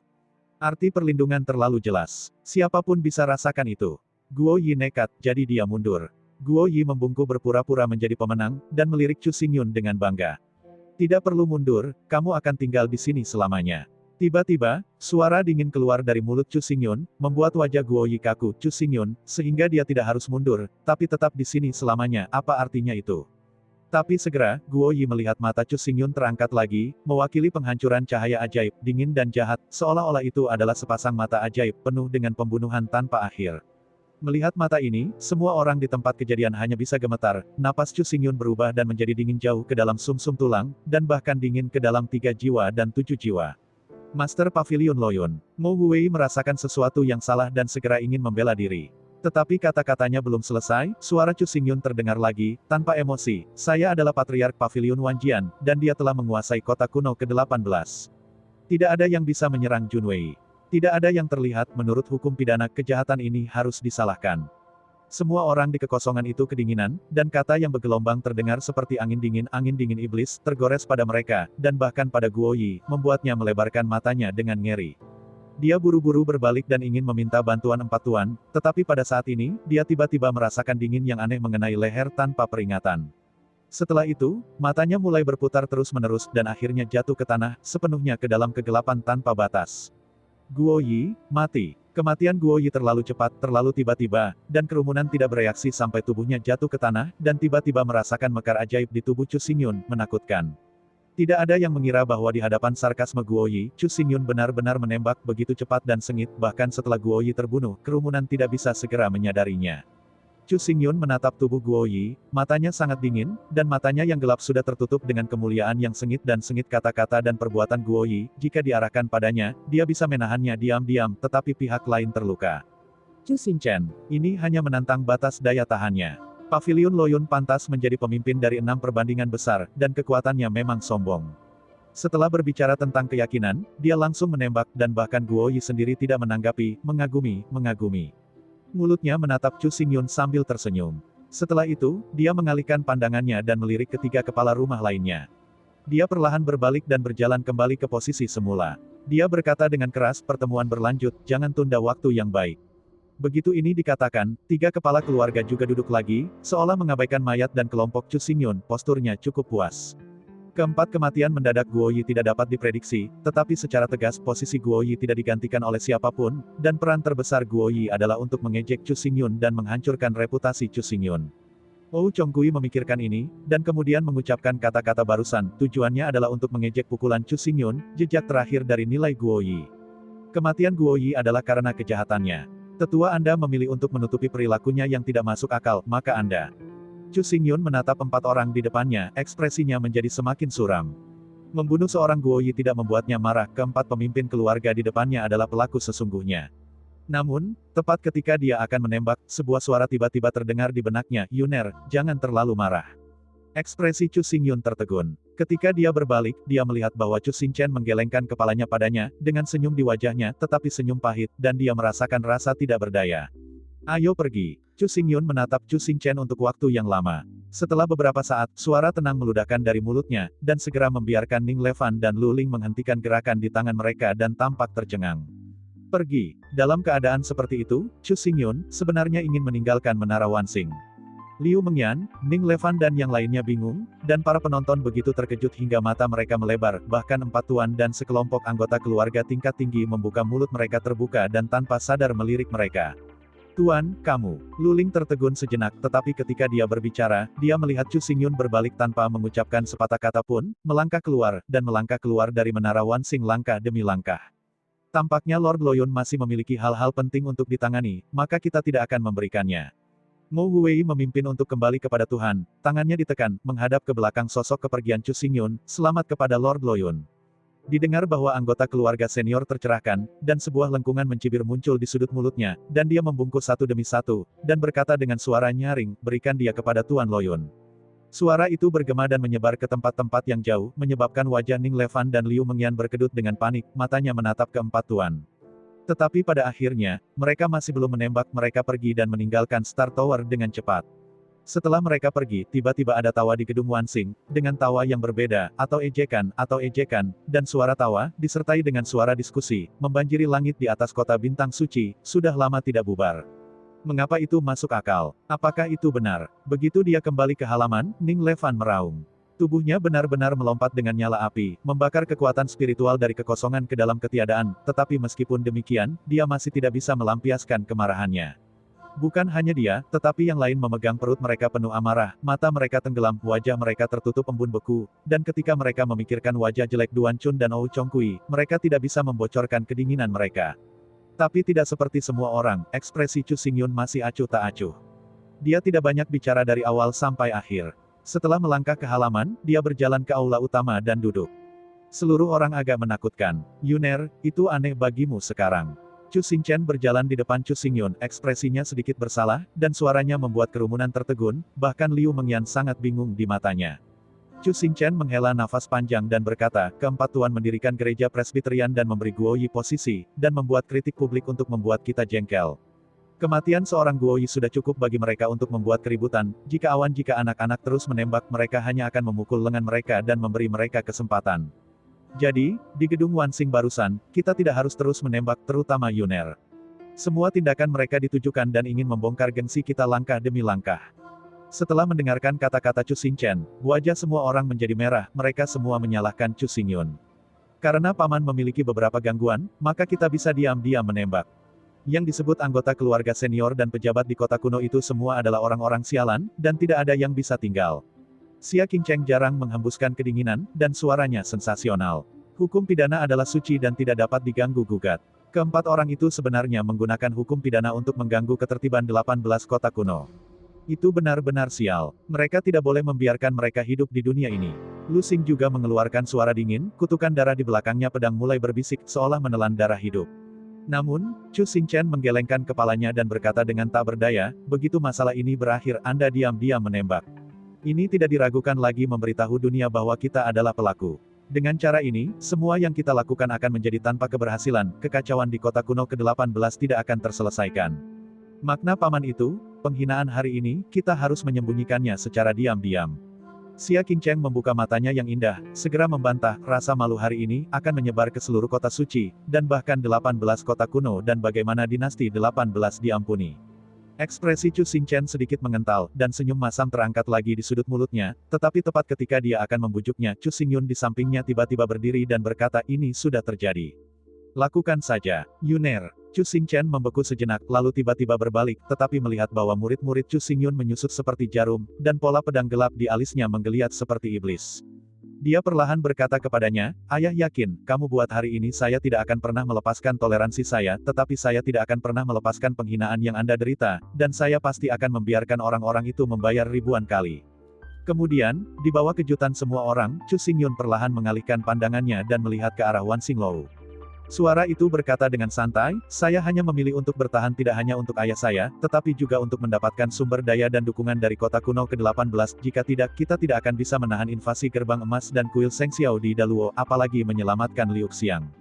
Arti perlindungan terlalu jelas. Siapapun bisa rasakan itu. Guo Yi nekat, jadi dia mundur. Guo Yi membungkuk berpura-pura menjadi pemenang, dan melirik Chu Xingyun dengan bangga. Tidak perlu mundur, kamu akan tinggal di sini selamanya. Tiba-tiba, suara dingin keluar dari mulut Chu Xingyun, membuat wajah Guo Yi kaku. Chu Xingyun, sehingga dia tidak harus mundur, tapi tetap di sini selamanya. Apa artinya itu? Tapi segera, Guo Yi melihat mata Chu Xingyun terangkat lagi, mewakili penghancuran cahaya ajaib, dingin dan jahat, seolah-olah itu adalah sepasang mata ajaib, penuh dengan pembunuhan tanpa akhir. Melihat mata ini, semua orang di tempat kejadian hanya bisa gemetar, napas Chu Xingyun berubah dan menjadi dingin jauh ke dalam sumsum tulang, dan bahkan dingin ke dalam 3 jiwa dan 7 jiwa. Master Pavilion Loyun, Mo Huwei merasakan sesuatu yang salah dan segera ingin membela diri. Tetapi kata-katanya belum selesai, suara Chu Xingyun terdengar lagi, tanpa emosi, saya adalah Patriark Pavilion Wanjian, dan dia telah menguasai kota kuno ke-18. Tidak ada yang bisa menyerang Junwei. Tidak ada yang terlihat, menurut hukum pidana, kejahatan ini harus disalahkan. Semua orang di kekosongan itu kedinginan, dan kata yang bergelombang terdengar seperti angin dingin iblis, tergores pada mereka, dan bahkan pada Guo Yi, membuatnya melebarkan matanya dengan ngeri. Dia buru-buru berbalik dan ingin meminta bantuan Empat Tuan, tetapi pada saat ini, dia tiba-tiba merasakan dingin yang aneh mengenai leher tanpa peringatan. Setelah itu, matanya mulai berputar terus-menerus dan akhirnya jatuh ke tanah, sepenuhnya ke dalam kegelapan tanpa batas. Guo Yi, mati. Kematian Guo Yi terlalu cepat, terlalu tiba-tiba, dan kerumunan tidak bereaksi sampai tubuhnya jatuh ke tanah, dan tiba-tiba merasakan mekar ajaib di tubuh Chu Xingyun, menakutkan. Tidak ada yang mengira bahwa di hadapan sarkasme Guo Yi, Chu Xingyun benar-benar menembak begitu cepat dan sengit, bahkan setelah Guo Yi terbunuh, kerumunan tidak bisa segera menyadarinya. Chu Xingyun menatap tubuh Guo Yi, matanya sangat dingin, dan matanya yang gelap sudah tertutup dengan kemuliaan yang sengit kata-kata dan perbuatan Guo Yi, jika diarahkan padanya, dia bisa menahannya diam-diam, tetapi pihak lain terluka. Chu Xinchen, ini hanya menantang batas daya tahannya. Pavilion Loyun pantas menjadi pemimpin dari 6 perbandingan besar, dan kekuatannya memang sombong. Setelah berbicara tentang keyakinan, dia langsung menembak, dan bahkan Guo Yi sendiri tidak menanggapi, mengagumi. Mulutnya menatap Chu Xingyun sambil tersenyum. Setelah itu, dia mengalihkan pandangannya dan melirik ketiga kepala rumah lainnya. Dia perlahan berbalik dan berjalan kembali ke posisi semula. Dia berkata dengan keras, pertemuan berlanjut, jangan tunda waktu yang baik. Begitu ini dikatakan, 3 kepala keluarga juga duduk lagi, seolah mengabaikan mayat dan kelompok Chu Xingyun, posturnya cukup puas. Keempat kematian mendadak Guo Yi tidak dapat diprediksi, tetapi secara tegas posisi Guo Yi tidak digantikan oleh siapapun, dan peran terbesar Guo Yi adalah untuk mengejek Chu Xingyun dan menghancurkan reputasi Chu Xingyun. Ou Chonggui memikirkan ini, dan kemudian mengucapkan kata-kata barusan, tujuannya adalah untuk mengejek pukulan Chu Xingyun, jejak terakhir dari nilai Guo Yi. Kematian Guo Yi adalah karena kejahatannya. Tetua Anda memilih untuk menutupi perilakunya yang tidak masuk akal, maka Anda. Chu Xingyun menatap 4 orang di depannya, ekspresinya menjadi semakin suram. Membunuh seorang Guo Yi tidak membuatnya marah, keempat pemimpin keluarga di depannya adalah pelaku sesungguhnya. Namun, tepat ketika dia akan menembak, sebuah suara tiba-tiba terdengar di benaknya, Yuner, jangan terlalu marah. Ekspresi Chu Xingyun tertegun. Ketika dia berbalik, dia melihat bahwa Chu Xinchen menggelengkan kepalanya padanya, dengan senyum di wajahnya, tetapi senyum pahit, dan dia merasakan rasa tidak berdaya. Ayo pergi. Chu Xingyun menatap Chu Xinchen untuk waktu yang lama. Setelah beberapa saat, suara tenang meludahkan dari mulutnya, dan segera membiarkan Ning Levan dan Lu Ling menghentikan gerakan di tangan mereka dan tampak tercengang. Pergi. Dalam keadaan seperti itu, Chu Xingyun sebenarnya ingin meninggalkan Menara Wanxing. Liu Mengyan, Ning Levan dan yang lainnya bingung, dan para penonton begitu terkejut hingga mata mereka melebar, bahkan 4 tuan dan sekelompok anggota keluarga tingkat tinggi membuka mulut mereka terbuka dan tanpa sadar melirik mereka. Tuan, kamu. Lu Ling tertegun sejenak, tetapi ketika dia berbicara, dia melihat Chu Xingyun berbalik tanpa mengucapkan sepatah kata pun, melangkah keluar dari Menara Wanxing langkah demi langkah. Tampaknya Lord Loyun masih memiliki hal-hal penting untuk ditangani, maka kita tidak akan memberikannya. Mo Huwei memimpin untuk kembali kepada Tuhan, tangannya ditekan, menghadap ke belakang sosok kepergian Chu Xingyun, selamat kepada Lord Loyun. Didengar bahwa anggota keluarga senior tercerahkan, dan sebuah lengkungan mencibir muncul di sudut mulutnya, dan dia membungkuk satu demi satu, dan berkata dengan suara nyaring, berikan dia kepada Tuan Loyun. Suara itu bergema dan menyebar ke tempat-tempat yang jauh, menyebabkan wajah Ning Levan dan Liu Mengyan berkedut dengan panik, matanya menatap ke 4 tuan. Tetapi pada akhirnya, mereka masih belum menembak, mereka pergi dan meninggalkan Star Tower dengan cepat. Setelah mereka pergi, tiba-tiba ada tawa di gedung Wansing, dengan tawa yang berbeda, atau ejekan, dan suara tawa, disertai dengan suara diskusi, membanjiri langit di atas kota bintang suci, sudah lama tidak bubar. Mengapa itu masuk akal? Apakah itu benar? Begitu dia kembali ke halaman, Ning Levan meraung. Tubuhnya benar-benar melompat dengan nyala api, membakar kekuatan spiritual dari kekosongan ke dalam ketiadaan, tetapi meskipun demikian, dia masih tidak bisa melampiaskan kemarahannya. Bukan hanya dia, tetapi yang lain memegang perut mereka penuh amarah, mata mereka tenggelam, wajah mereka tertutup embun beku, dan ketika mereka memikirkan wajah jelek Duan Chun dan Ou Chongkui, mereka tidak bisa membocorkan kedinginan mereka. Tapi tidak seperti semua orang, ekspresi Chu Xingyun masih acuh tak acuh. Dia tidak banyak bicara dari awal sampai akhir. Setelah melangkah ke halaman, dia berjalan ke aula utama dan duduk. Seluruh orang agak menakutkan. Yuner, itu aneh bagimu sekarang. Chu Xingchen berjalan di depan Chu Xingyun, ekspresinya sedikit bersalah, dan suaranya membuat kerumunan tertegun, bahkan Liu Mengyan sangat bingung di matanya. Chu Xingchen menghela nafas panjang dan berkata, keempat tuan mendirikan gereja presbiterian dan memberi Guoyi posisi, dan membuat kritik publik untuk membuat kita jengkel. Kematian seorang Guoyi sudah cukup bagi mereka untuk membuat keributan, jika anak-anak terus menembak mereka hanya akan memukul lengan mereka dan memberi mereka kesempatan. Jadi, di gedung Wansing barusan, kita tidak harus terus menembak, terutama Yuner. Semua tindakan mereka ditujukan dan ingin membongkar gengsi kita langkah demi langkah. Setelah mendengarkan kata-kata Chu Xingchen, wajah semua orang menjadi merah, mereka semua menyalahkan Chu Xingyun. Karena paman memiliki beberapa gangguan, maka kita bisa diam-diam menembak. Yang disebut anggota keluarga senior dan pejabat di kota kuno itu semua adalah orang-orang sialan, dan tidak ada yang bisa tinggal. Xia Qingcheng jarang menghembuskan kedinginan, dan suaranya sensasional. Hukum pidana adalah suci dan tidak dapat diganggu-gugat. Keempat orang itu sebenarnya menggunakan hukum pidana untuk mengganggu ketertiban 18 kota kuno. Itu benar-benar sial. Mereka tidak boleh membiarkan mereka hidup di dunia ini. Lu Xing juga mengeluarkan suara dingin, kutukan darah di belakangnya pedang mulai berbisik, seolah menelan darah hidup. Namun, Chu Xingchen menggelengkan kepalanya dan berkata dengan tak berdaya, begitu masalah ini berakhir Anda diam-diam menembak. Ini tidak diragukan lagi memberitahu dunia bahwa kita adalah pelaku. Dengan cara ini, semua yang kita lakukan akan menjadi tanpa keberhasilan, kekacauan di kota kuno ke-18 tidak akan terselesaikan. Makna paman itu, penghinaan hari ini, kita harus menyembunyikannya secara diam-diam. Xia Qingcheng membuka matanya yang indah, segera membantah, rasa malu hari ini, akan menyebar ke seluruh kota suci, dan bahkan 18 kota kuno dan bagaimana dinasti 18 diampuni. Ekspresi Chu Xingchen sedikit mengental, dan senyum masam terangkat lagi di sudut mulutnya, tetapi tepat ketika dia akan membujuknya, Chu Xingyun di sampingnya tiba-tiba berdiri dan berkata ini sudah terjadi. Lakukan saja, Yuner. Chu Xingchen membeku sejenak, lalu tiba-tiba berbalik, tetapi melihat bahwa murid-murid Chu Xingyun menyusut seperti jarum, dan pola pedang gelap di alisnya menggeliat seperti iblis. Dia perlahan berkata kepadanya, ayah yakin, kamu buat hari ini saya tidak akan pernah melepaskan toleransi saya, tetapi saya tidak akan pernah melepaskan penghinaan yang Anda derita, dan saya pasti akan membiarkan orang-orang itu membayar ribuan kali. Kemudian, di bawah kejutan semua orang, Chu Xingyun perlahan mengalihkan pandangannya dan melihat ke arah Wan Xinglou. Suara itu berkata dengan santai, saya hanya memilih untuk bertahan tidak hanya untuk ayah saya, tetapi juga untuk mendapatkan sumber daya dan dukungan dari kota kuno ke-18, jika tidak, kita tidak akan bisa menahan invasi gerbang emas dan kuil Seng Xiao di Daluo, apalagi menyelamatkan Liu Xiang.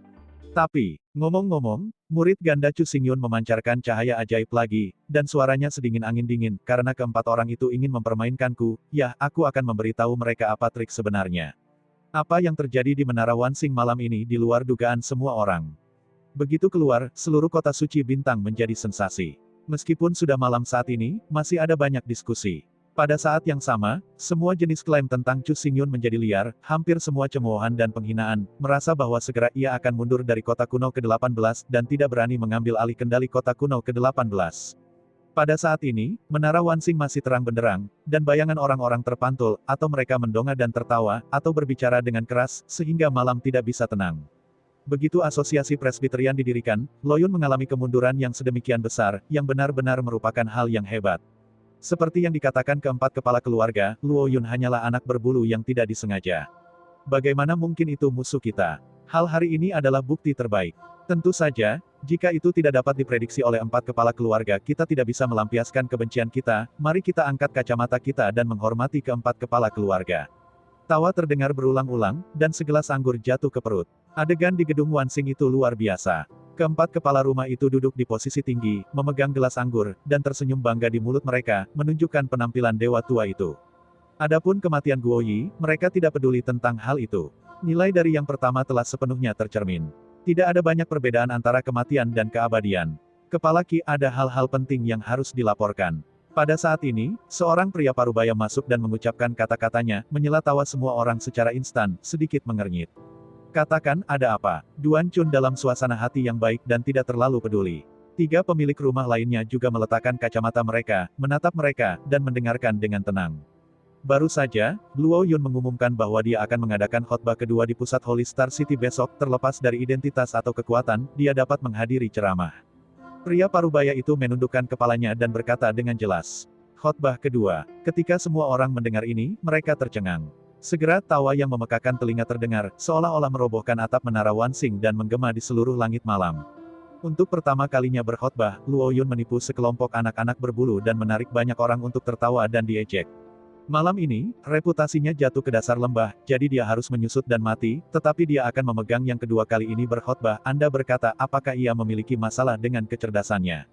Tapi, ngomong-ngomong, murid ganda Chu Xingyun memancarkan cahaya ajaib lagi, dan suaranya sedingin angin dingin, karena keempat orang itu ingin mempermainkanku, ya, aku akan memberitahu mereka apa trik sebenarnya. Apa yang terjadi di Menara Wansing malam ini di luar dugaan semua orang. Begitu keluar, seluruh kota suci bintang menjadi sensasi. Meskipun sudah malam saat ini, masih ada banyak diskusi. Pada saat yang sama, semua jenis klaim tentang Chu Xingyun menjadi liar, hampir semua cemoohan dan penghinaan, merasa bahwa segera ia akan mundur dari kota kuno ke-18, dan tidak berani mengambil alih kendali kota kuno ke-18. Pada saat ini, Menara Wansing masih terang benderang, dan bayangan orang-orang terpantul, atau mereka mendongak dan tertawa, atau berbicara dengan keras, sehingga malam tidak bisa tenang. Begitu asosiasi presbiterian didirikan, Loyun mengalami kemunduran yang sedemikian besar, yang benar-benar merupakan hal yang hebat. Seperti yang dikatakan keempat kepala keluarga, Luo Yun hanyalah anak berbulu yang tidak disengaja. Bagaimana mungkin itu musuh kita? Hal hari ini adalah bukti terbaik. Tentu saja, jika itu tidak dapat diprediksi oleh empat kepala keluarga, kita tidak bisa melampiaskan kebencian kita, mari kita angkat kacamata kita dan menghormati keempat kepala keluarga. Tawa terdengar berulang-ulang, dan segelas anggur jatuh ke perut. Adegan di gedung Wansing itu luar biasa. Keempat kepala rumah itu duduk di posisi tinggi, memegang gelas anggur, dan tersenyum bangga di mulut mereka, menunjukkan penampilan dewa tua itu. Adapun kematian Guoyi, mereka tidak peduli tentang hal itu. Nilai dari yang pertama telah sepenuhnya tercermin. Tidak ada banyak perbedaan antara kematian dan keabadian. Kepala Ki, ada hal-hal penting yang harus dilaporkan. Pada saat ini, seorang pria parubaya masuk dan mengucapkan kata-katanya, menyela tawa semua orang secara instan, sedikit mengernyit. Katakan, ada apa? Duan Chun dalam suasana hati yang baik dan tidak terlalu peduli. Tiga pemilik rumah lainnya juga meletakkan kacamata mereka, menatap mereka, dan mendengarkan dengan tenang. Baru saja, Luo Yun mengumumkan bahwa dia akan mengadakan khotbah kedua di pusat Holy Star City besok. Terlepas dari identitas atau kekuatan, dia dapat menghadiri ceramah. Pria parubaya itu menundukkan kepalanya dan berkata dengan jelas. Khotbah kedua. Ketika semua orang mendengar ini, mereka tercengang. Segera tawa yang memekakan telinga terdengar, seolah-olah merobohkan atap menara Wansing dan menggema di seluruh langit malam. Untuk pertama kalinya berkhotbah, Luo Yun menipu sekelompok anak-anak berbulu dan menarik banyak orang untuk tertawa dan diejek. Malam ini, reputasinya jatuh ke dasar lembah, jadi dia harus menyusut dan mati, tetapi dia akan memegang yang kedua kali ini berkhotbah. Anda berkata, apakah ia memiliki masalah dengan kecerdasannya?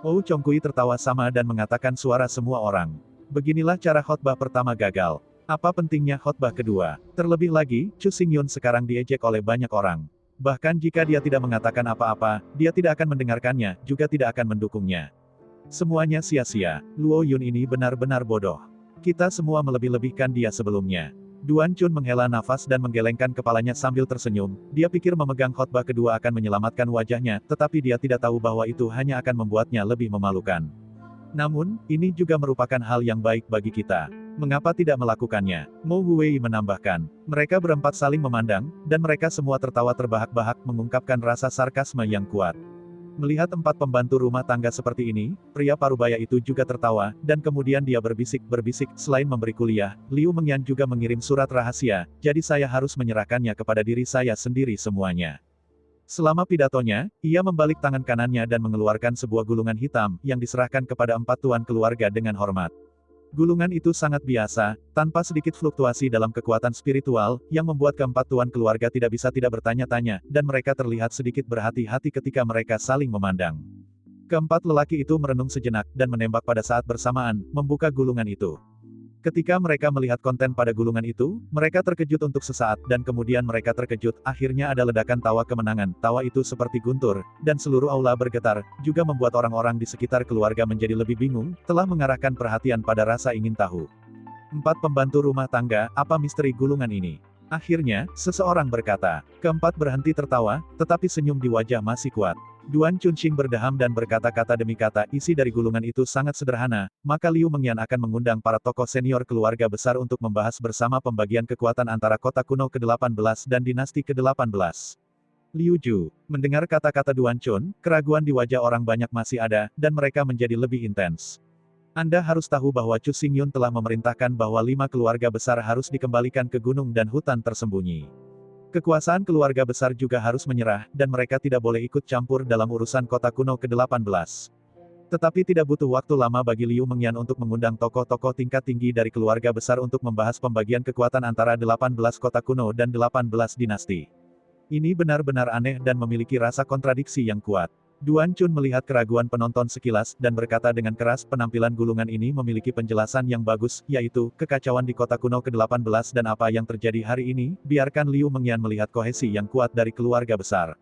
Ou Chongkui tertawa sama dan mengatakan suara semua orang. Beginilah cara khotbah pertama gagal. Apa pentingnya khotbah kedua? Terlebih lagi, Chu Xingyun sekarang diejek oleh banyak orang. Bahkan jika dia tidak mengatakan apa-apa, dia tidak akan mendengarkannya, juga tidak akan mendukungnya. Semuanya sia-sia. Luo Yun ini benar-benar bodoh. Kita semua melebih-lebihkan dia sebelumnya. Duan Chun menghela nafas dan menggelengkan kepalanya sambil tersenyum. Dia pikir memegang khotbah kedua akan menyelamatkan wajahnya, tetapi dia tidak tahu bahwa itu hanya akan membuatnya lebih memalukan. Namun, ini juga merupakan hal yang baik bagi kita. Mengapa tidak melakukannya? Mo Huwei menambahkan. Mereka berempat saling memandang, dan mereka semua tertawa terbahak-bahak mengungkapkan rasa sarkasme yang kuat. Melihat empat pembantu rumah tangga seperti ini, pria parubaya itu juga tertawa, dan kemudian dia berbisik-berbisik, selain memberi kuliah, Liu Mengyan juga mengirim surat rahasia, jadi saya harus menyerahkannya kepada diri saya sendiri semuanya. Selama pidatonya, ia membalik tangan kanannya dan mengeluarkan sebuah gulungan hitam, yang diserahkan kepada empat tuan keluarga dengan hormat. Gulungan itu sangat biasa, tanpa sedikit fluktuasi dalam kekuatan spiritual, yang membuat keempat tuan keluarga tidak bisa tidak bertanya-tanya, dan mereka terlihat sedikit berhati-hati ketika mereka saling memandang. Keempat lelaki itu merenung sejenak, dan menembak pada saat bersamaan, membuka gulungan itu. Ketika mereka melihat konten pada gulungan itu, mereka terkejut untuk sesaat, dan kemudian mereka terkejut, akhirnya ada ledakan tawa kemenangan. Tawa itu seperti guntur, dan seluruh aula bergetar, juga membuat orang-orang di sekitar keluarga menjadi lebih bingung, telah mengarahkan perhatian pada rasa ingin tahu. Empat pembantu rumah tangga, apa misteri gulungan ini? Akhirnya, seseorang berkata. Keempat berhenti tertawa, tetapi senyum di wajah masih kuat. Duan Chunxing berdeham dan berkata-kata demi kata, isi dari gulungan itu sangat sederhana, maka Liu Mengyan akan mengundang para tokoh senior keluarga besar untuk membahas bersama pembagian kekuatan antara kota kuno ke-18 dan dinasti ke-18. Liu Ju. Mendengar kata-kata Duan Chun, keraguan di wajah orang banyak masih ada, dan mereka menjadi lebih intens. Anda harus tahu bahwa Chu Xingyun telah memerintahkan bahwa 5 keluarga besar harus dikembalikan ke gunung dan hutan tersembunyi. Kekuasaan keluarga besar juga harus menyerah, dan mereka tidak boleh ikut campur dalam urusan kota kuno ke-18. Tetapi tidak butuh waktu lama bagi Liu Mengyan untuk mengundang tokoh-tokoh tingkat tinggi dari keluarga besar untuk membahas pembagian kekuatan antara 18 kota kuno dan 18 dinasti. Ini benar-benar aneh dan memiliki rasa kontradiksi yang kuat. Duan Chun melihat keraguan penonton sekilas, dan berkata dengan keras, penampilan gulungan ini memiliki penjelasan yang bagus, yaitu, kekacauan di kota kuno ke-18 dan apa yang terjadi hari ini, biarkan Liu Mengyan melihat kohesi yang kuat dari keluarga besar.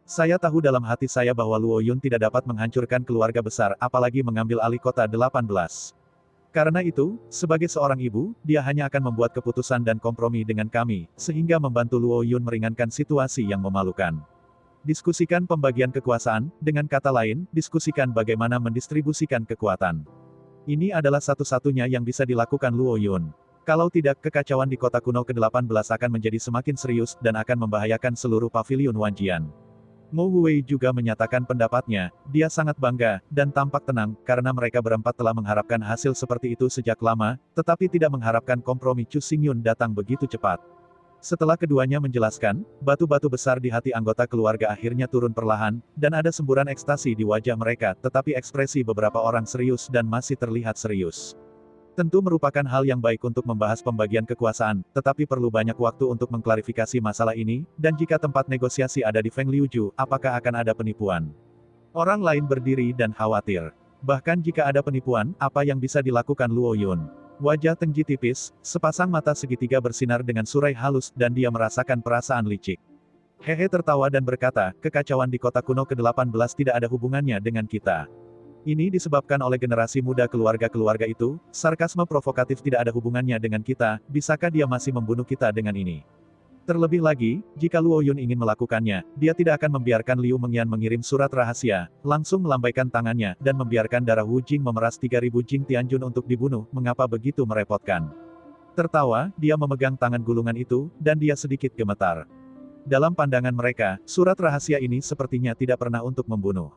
Saya tahu dalam hati saya bahwa Luo Yun tidak dapat menghancurkan keluarga besar, apalagi mengambil alih kota 18. Karena itu, sebagai seorang ibu, dia hanya akan membuat keputusan dan kompromi dengan kami, sehingga membantu Luo Yun meringankan situasi yang memalukan. Diskusikan pembagian kekuasaan, dengan kata lain, diskusikan bagaimana mendistribusikan kekuatan. Ini adalah satu-satunya yang bisa dilakukan Luo Yun. Kalau tidak, kekacauan di kota kuno ke-18 akan menjadi semakin serius, dan akan membahayakan seluruh paviliun Wanjian. Mo Huwei juga menyatakan pendapatnya, dia sangat bangga, dan tampak tenang, karena mereka berempat telah mengharapkan hasil seperti itu sejak lama, tetapi tidak mengharapkan kompromi Chu Xingyun datang begitu cepat. Setelah keduanya menjelaskan, batu-batu besar di hati anggota keluarga akhirnya turun perlahan, dan ada semburan ekstasi di wajah mereka, tetapi ekspresi beberapa orang serius dan masih terlihat serius. Tentu merupakan hal yang baik untuk membahas pembagian kekuasaan, tetapi perlu banyak waktu untuk mengklarifikasi masalah ini, dan jika tempat negosiasi ada di Feng Liuju, apakah akan ada penipuan? Orang lain berdiri dan khawatir. Bahkan jika ada penipuan, apa yang bisa dilakukan Luo Yun? Wajah Teng Ji tipis, sepasang mata segitiga bersinar dengan surai halus dan dia merasakan perasaan licik. Hehe tertawa dan berkata, kekacauan di kota kuno ke-18 tidak ada hubungannya dengan kita. Ini disebabkan oleh generasi muda keluarga-keluarga itu, sarkasme provokatif tidak ada hubungannya dengan kita, bisakah dia masih membunuh kita dengan ini? Terlebih lagi, jika Luo Yun ingin melakukannya, dia tidak akan membiarkan Liu Mengyan mengirim surat rahasia, langsung melambaikan tangannya, dan membiarkan darah Wu Jing memeras 3.000 Jing Tianjun untuk dibunuh, mengapa begitu merepotkan? Tertawa, dia memegang tangan gulungan itu, dan dia sedikit gemetar. Dalam pandangan mereka, surat rahasia ini sepertinya tidak pernah untuk membunuh.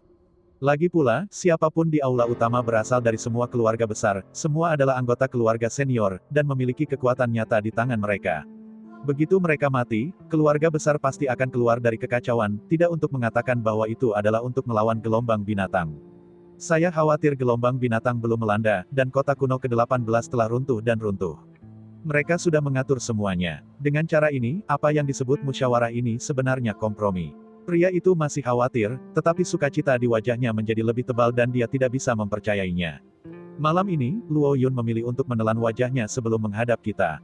Lagi pula, siapapun di aula utama berasal dari semua keluarga besar, semua adalah anggota keluarga senior, dan memiliki kekuatan nyata di tangan mereka. Begitu mereka mati, keluarga besar pasti akan keluar dari kekacauan, tidak untuk mengatakan bahwa itu adalah untuk melawan gelombang binatang. Saya khawatir gelombang binatang belum melanda, dan kota kuno ke-18 telah runtuh dan runtuh. Mereka sudah mengatur semuanya. Dengan cara ini, apa yang disebut musyawarah ini sebenarnya kompromi. Pria itu masih khawatir, tetapi sukacita di wajahnya menjadi lebih tebal dan dia tidak bisa mempercayainya. Malam ini, Luo Yun memilih untuk menelan wajahnya sebelum menghadap kita.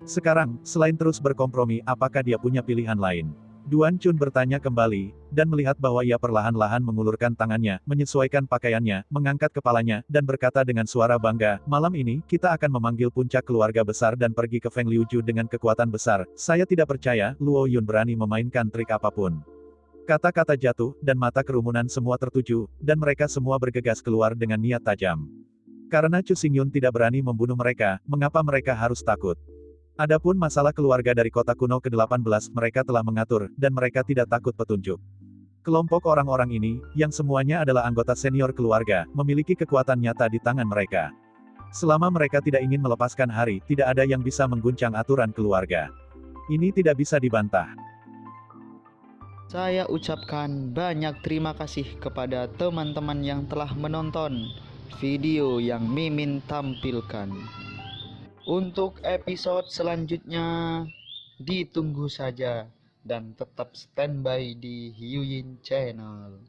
Sekarang, selain terus berkompromi, apakah dia punya pilihan lain? Duan Chun bertanya kembali, dan melihat bahwa ia perlahan-lahan mengulurkan tangannya, menyesuaikan pakaiannya, mengangkat kepalanya, dan berkata dengan suara bangga, malam ini, kita akan memanggil puncak keluarga besar dan pergi ke Feng Liuju dengan kekuatan besar. Saya tidak percaya, Luo Yun berani memainkan trik apapun. Kata-kata jatuh, dan mata kerumunan semua tertuju, dan mereka semua bergegas keluar dengan niat tajam. Karena Chu Xingyun tidak berani membunuh mereka, mengapa mereka harus takut? Adapun masalah keluarga dari kota kuno ke-18, mereka telah mengatur, dan mereka tidak takut petunjuk. Kelompok orang-orang ini, yang semuanya adalah anggota senior keluarga, memiliki kekuatan nyata di tangan mereka. Selama mereka tidak ingin melepaskan hari, tidak ada yang bisa mengguncang aturan keluarga. Ini tidak bisa dibantah. Saya ucapkan banyak terima kasih kepada teman-teman yang telah menonton video yang Mimin tampilkan. Untuk episode selanjutnya, ditunggu saja dan tetap standby di Hyuyin Channel.